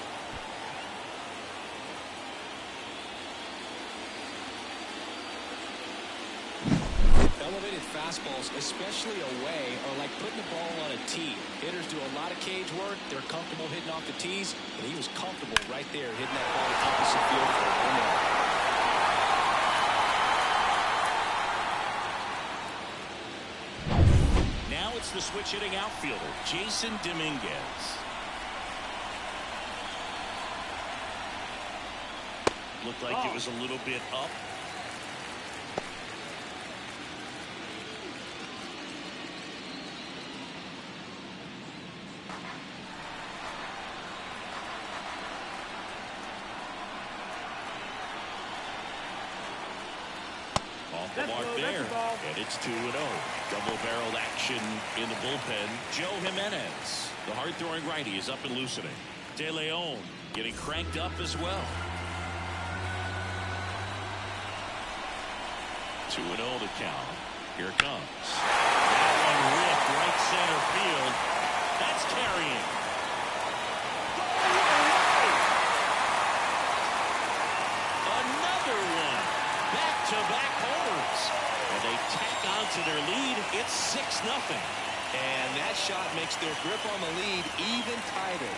Elevated fastballs, especially away, are like putting the ball on a tee. Hitters do a lot of cage work. They're comfortable hitting off the tees, and he was comfortable right there hitting that ball to opposite field for a home run. Now it's the switch hitting outfielder, Jason Dominguez. Looked like it was a little bit up. Off the mark there, and it's 2-0. Double-barreled action in the bullpen. Joe Jimenez, the hard-throwing righty, is up and loosening. De Leon getting cranked up as well. 2-0 to count. Here it comes. That one ripped right center field. That's carrying. Another one. Back-to-back homers. And they tack on to their lead. It's 6-0. And that shot makes their grip on the lead even tighter.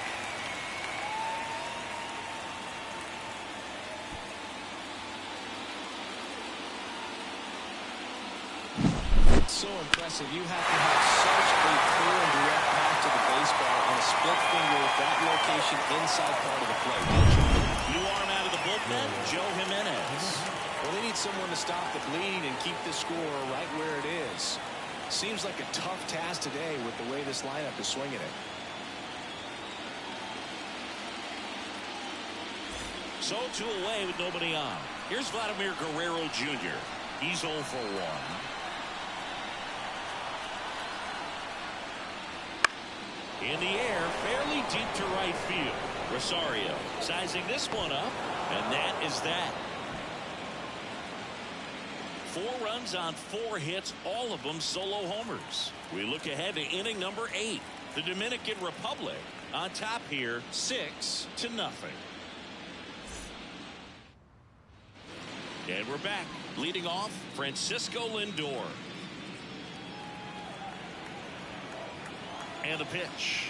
So impressive. You have to have such a clear and direct path to the baseball on a split finger with that location inside part of the plate. New arm out of the bullpen, Joe Jimenez. Well, they need someone to stop the bleed and keep the score right where it is. Seems like a tough task today with the way this lineup is swinging it. So 2 away with nobody on. Here's Vladimir Guerrero Jr. He's 0 for 1. In the air, fairly deep to right field. Rosario sizing this one up, and that is that. 4 runs on 4 hits, all of them solo homers. We look ahead to inning number 8. The Dominican Republic on top here, 6-0. And we're back. Leading off, Francisco Lindor. And the pitch.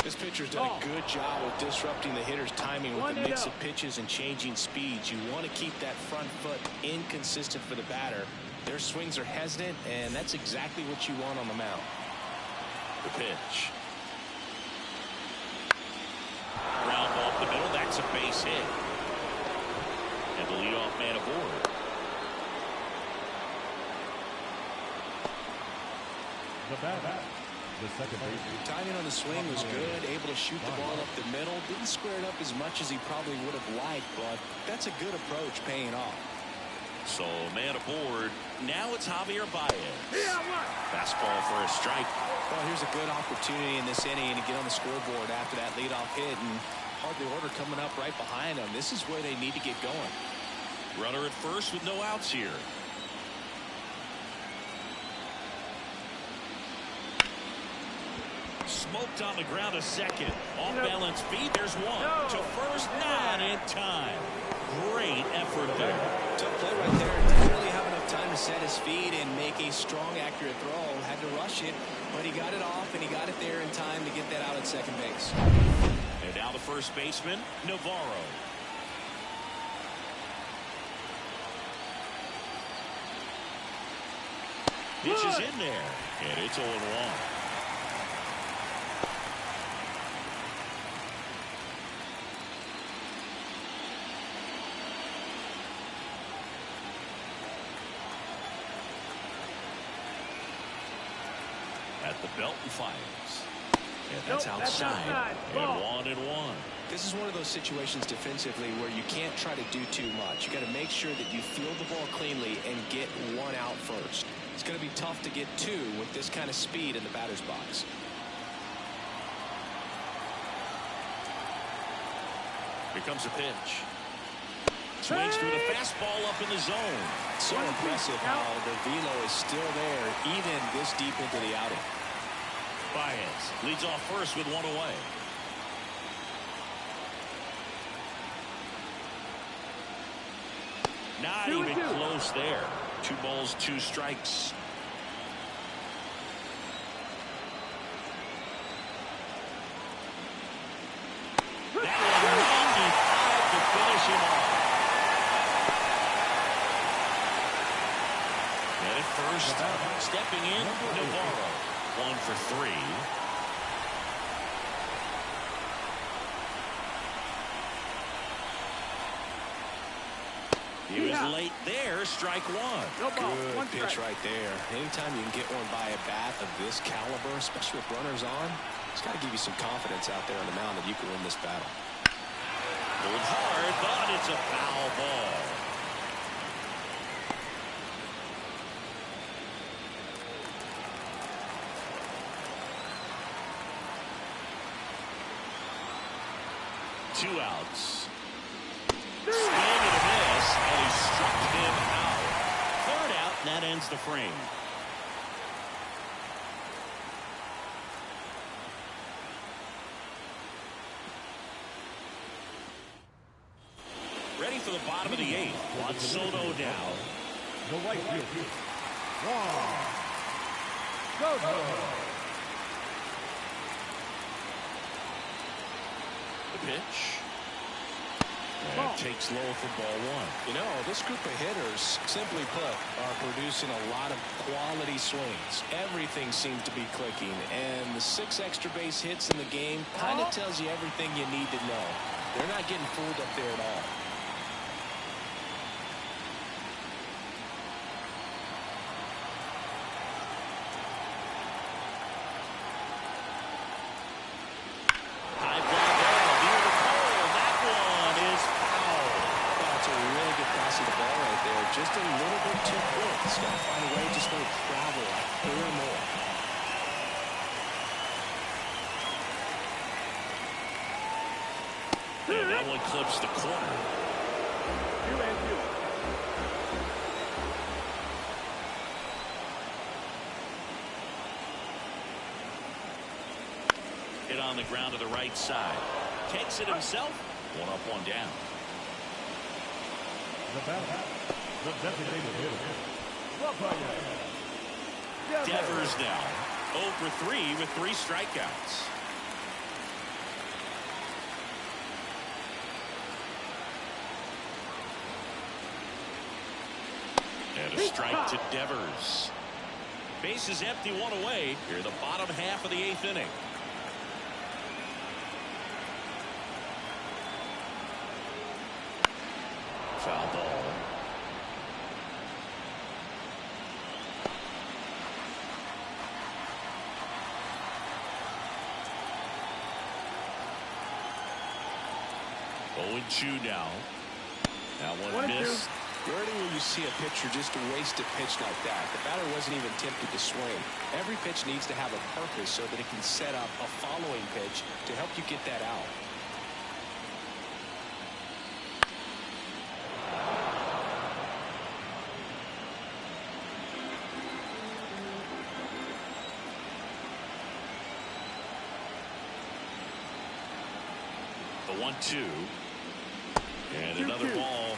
This pitcher's done a good job of disrupting the hitter's timing with the mix of pitches and changing speeds. You want to keep that front foot inconsistent for the batter. Their swings are hesitant, and that's exactly what you want on the mound. The pitch. Ground ball up the middle. That's a base hit. And the leadoff man aboard. the batter, the second baseman. Timing on the swing was good, able to shoot the ball up the middle. Didn't square it up as much as he probably would have liked, but that's a good approach, paying off. So man aboard. Now it's Javier Baez. Fastball for a strike. Well, here's a good opportunity in this inning to get on the scoreboard after that leadoff hit, and hardly order coming up right behind them. This is where they need to get going. Runner at first with no outs here. Smoked on the ground a second. Off balance feet. There's one. To first, not in time. great effort there. Tough play right there. Didn't really have enough time to set his feet and make a strong, accurate throw. Had to rush it, but he got it off, and he got it there in time to get that out at second base. And now the first baseman, Navarro. Pitch is in there, and it's 0-1. At the belt and fires. And that's outside. And 1-1. This is one of those situations defensively where you can't try to do too much. You got to make sure that you field the ball cleanly and get one out first. It's going to be tough to get two with this kind of speed in the batter's box. Here comes a pitch. Swings through the fastball up in the zone. So impressive how the velo is still there even this deep into the outing. Baez leads off first with one away. Not even close there. 2 balls, 2 strikes. That was 95 to finish him off. And at first, stepping in, Navarro. 1 for 3. He was late there. Strike 1. Good pitch right there. Anytime you can get one by a bat of this caliber, especially with runners on, it's got to give you some confidence out there on the mound that you can win this battle. Pulled hard, but it's a foul ball. Two outs. Swing and a miss, and he struck him out. 3rd out, and that ends the frame. Ready for the bottom of the 8th. Juan Soto now. The right field. Soto. The pitch. And it takes low for ball 1. You know, this group of hitters, simply put, are producing a lot of quality swings. Everything seems to be clicking, and the 6 extra base hits in the game kind of tells you everything you need to know. They're not getting fooled up there at all. Just a little bit too quick. He's got to find a way just to travel like 4 more. And that one clips the corner. 2-2. Hit on the ground to the right side. Takes it himself. 1 up, 1 down. The batter. The designated hitter. Devers now 0 for 3 with 3 strikeouts. And a strike to Devers. Base is empty, 1 away. Here the bottom half of the 8th inning. Foul ball. Oh, 2 now. That one missed. Rarely will you see a pitcher just waste a pitch like that. The batter wasn't even tempted to swing. Every pitch needs to have a purpose so that it can set up a following pitch to help you get that out. The 1-2. And another ball.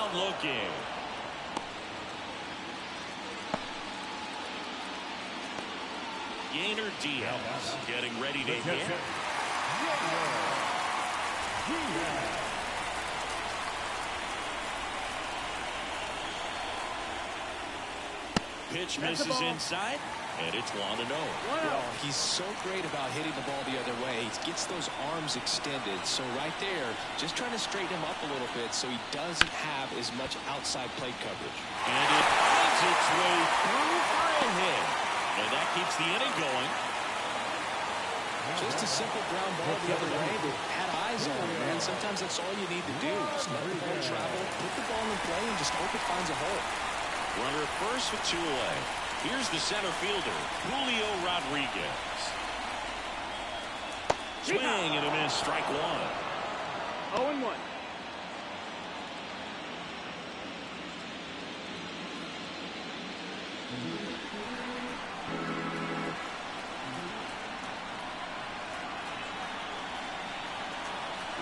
ground looking. Gainer Diaz getting ready to hit. Pitch misses inside, and it's 1-0. He's so great about hitting the ball the other way. He gets those arms extended. So right there, just trying to straighten him up a little bit so he doesn't have as much outside plate coverage. And it finds its way through for a hit. And that keeps the inning going. Just a simple ground ball the other way, but had eyes on it, man. Sometimes that's all you need to do. Just let the ball travel, put the ball in play, and just hope it finds a hole. Runner at first with 2 away. Here's the center fielder, Julio Rodriguez. Swing and a miss, strike 1. 0-1.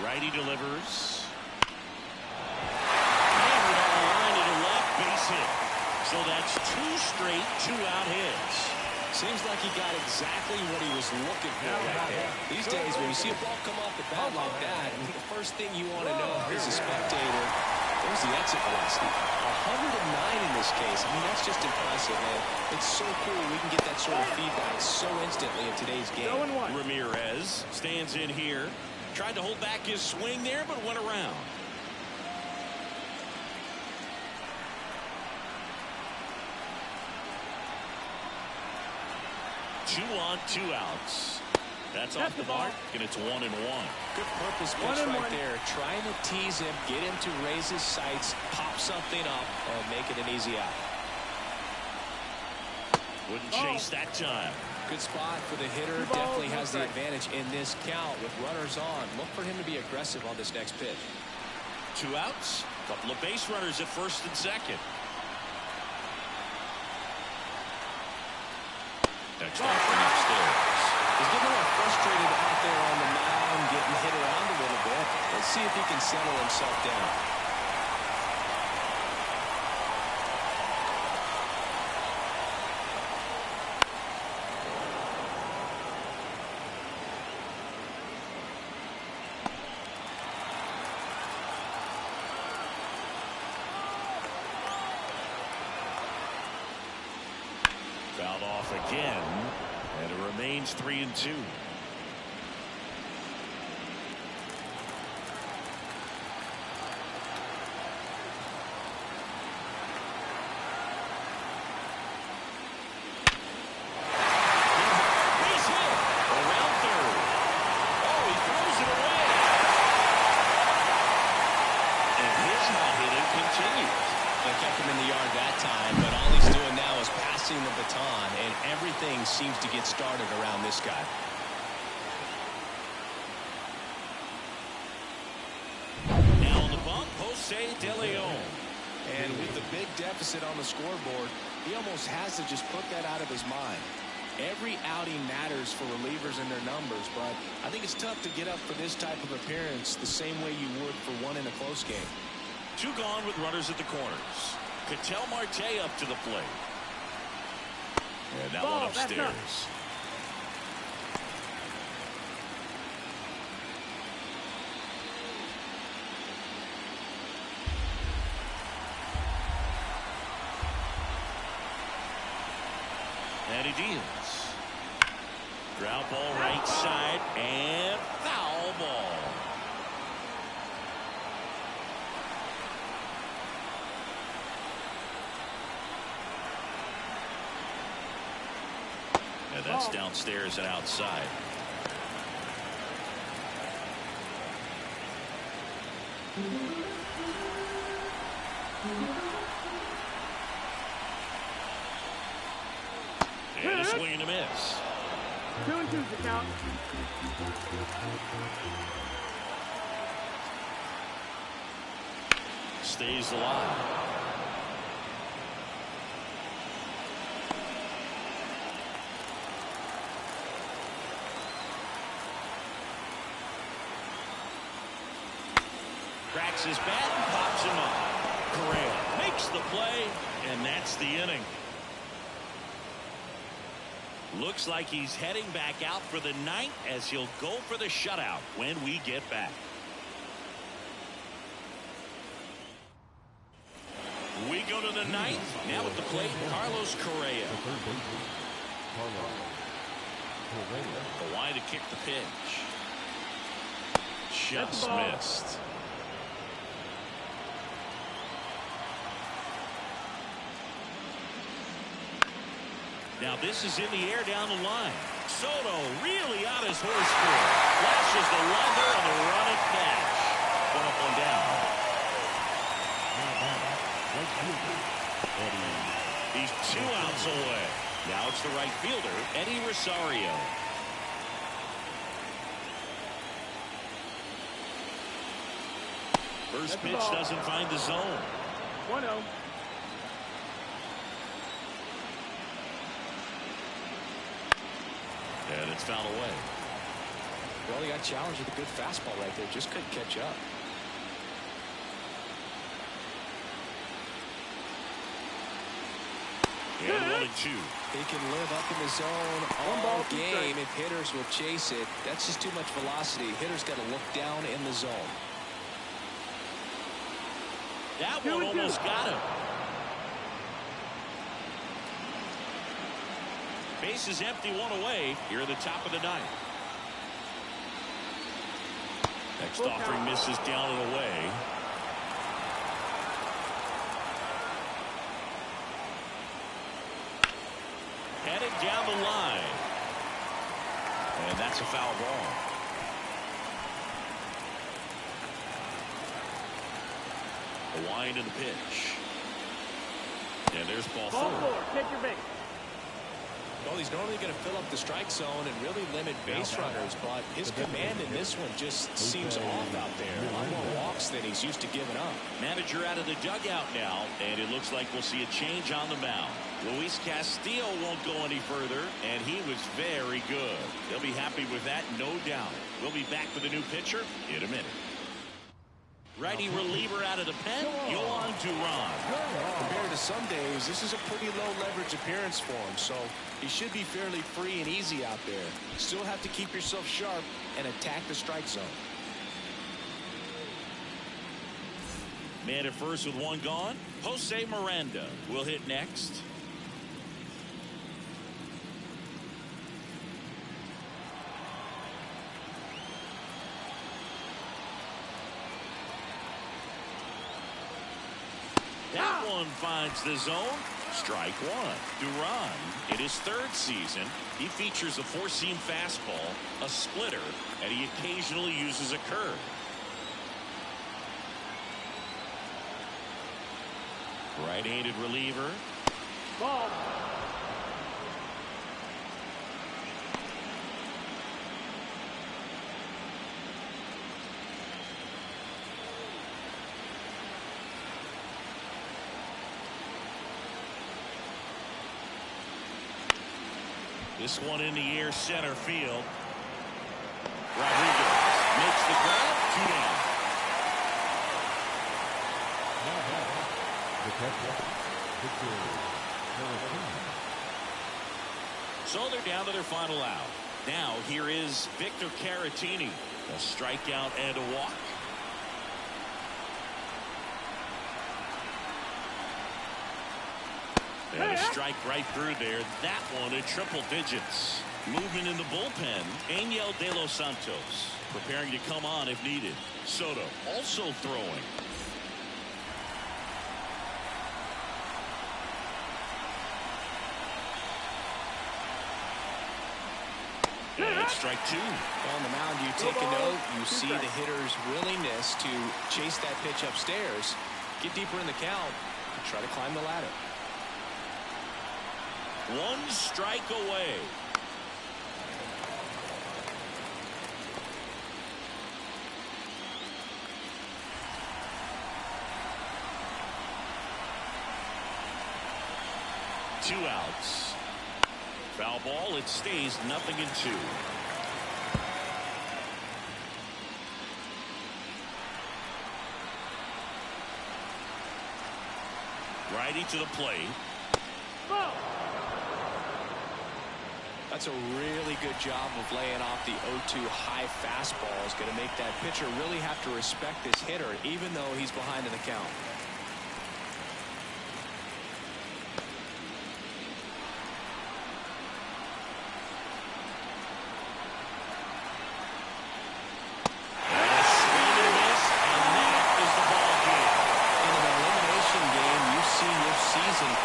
Righty delivers. Hammered on the line to left, base hit. So that's 2 straight 2-out hits. Seems like he got exactly what he was looking for right there. These days, when you see a ball come off the bat like that, the first thing you want to know as a spectator, there's the exit velocity. 109 in this case. I mean, that's just impressive, man. It's so cool we can get that sort of feedback so instantly in today's game. Ramirez stands in here. Tried to hold back his swing there, but went around. Two on, 2 outs. That's off the mark, and it's 1-1. Good purpose pitch right there. Trying to tease him, get him to raise his sights, pop something up, and make it an easy out. Wouldn't chase that time. Good spot for the hitter. Definitely has the advantage in this count with runners on. Look for him to be aggressive on this next pitch. 2 outs. Couple of base runners at first and second. Next offering upstairs. He's getting a little frustrated out there on the mound, getting hit around a little bit. Let's see if he can settle himself down. Fouled off again, and it remains 3-2. Base hit around third. Oh, he throws it away. And his hot hitting continues. They kept him in the yard that time, but all he's doing now is passing the baton, and everything seems to get started around this guy. Now on the bump, Jose De Leon. And with the big deficit on the scoreboard, he almost has to just put that out of his mind. Every outing matters for relievers and their numbers, but I think it's tough to get up for this type of appearance the same way you would for one in a close game. 2 gone with runners at the corners. Ketel Marte up to the plate. And that one upstairs. And he deals. Ground ball right side and foul ball. And that's downstairs and outside. And a swing and a miss. 2-2 the count. Stays alive. Cracks his bat and pops him up. Correa makes the play, and that's the inning. Looks like he's heading back out for the ninth as he'll go for the shutout when we get back. We go to the ninth. Now at the plate, Carlos Correa. The line to kick the pitch. Just missed. Now this is in the air down the line. Soto really on his horse for it. Flashes the leather and the run and catch. One up, one down. He's 2 outs away. Now it's the right fielder, Eddie Rosario. First pitch doesn't find the zone. 1-0. And it's fouled away. Well, he got challenged with a good fastball right there. Just couldn't catch up. And 1-2. They can live up in the zone all game if hitters will chase it. That's just too much velocity. Hitters got to look down in the zone. That one almost got him. Base is empty, 1 away here at the top of the ninth. Next offering misses down and away. Headed down the line. And that's a foul ball. The wind and the pitch. And there's ball 4. Take your base. Well, he's normally going to fill up the strike zone and really limit base runners, but his command in this one just seems off out there. A lot more walks than he's used to giving up. Manager out of the dugout now, and it looks like we'll see a change on the mound. Luis Castillo won't go any further, and he was very good. They'll be happy with that, no doubt. We'll be back with a new pitcher in a minute. Righty reliever out of the pen, Yohan Duran. Compared to some days, this is a pretty low leverage appearance for him, so he should be fairly free and easy out there. Still have to keep yourself sharp and attack the strike zone. Man at first with 1 gone. Jose Miranda will hit next. That one finds the zone. Strike 1. Duran, in his 3rd season, he features a 4-seam fastball, a splitter, and he occasionally uses a curve. Right-handed reliever. Ball. This one in the air, center field. Rodriguez makes the grab. 2 down. So they're down to their final out. Now here is Victor Caratini. A strikeout and a walk. And a strike right through there. That one in triple digits. Movement in the bullpen. Angel De Los Santos preparing to come on if needed. Soto also throwing. And strike 2. On the mound, you take a note. You see the hitter's willingness to chase that pitch upstairs, get deeper in the count, and try to climb the ladder. 1 strike away. Two outs. Foul ball. It stays 0-2. Righty to the plate. Ball. That's a really good job of laying off the 0-2 high fastball. Is going to make that pitcher really have to respect this hitter, even though he's behind in the count.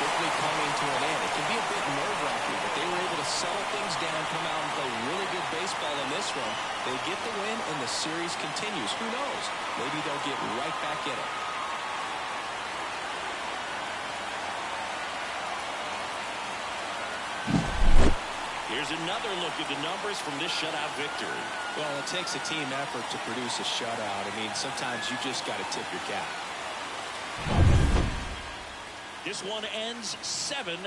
Quickly coming to an end. It can be a bit nerve-wracking, but they were able to settle things down, come out and play really good baseball in this one. They get the win, and the series continues. Who knows? Maybe they'll get right back in it. Here's another look at the numbers from this shutout victory. Well, it takes a team effort to produce a shutout. I mean, sometimes you just got to tip your cap. This one ends 7-0.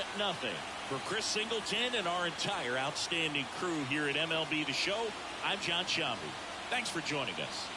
For Chris Singleton and our entire outstanding crew here at MLB The Show, I'm John Shambi. Thanks for joining us.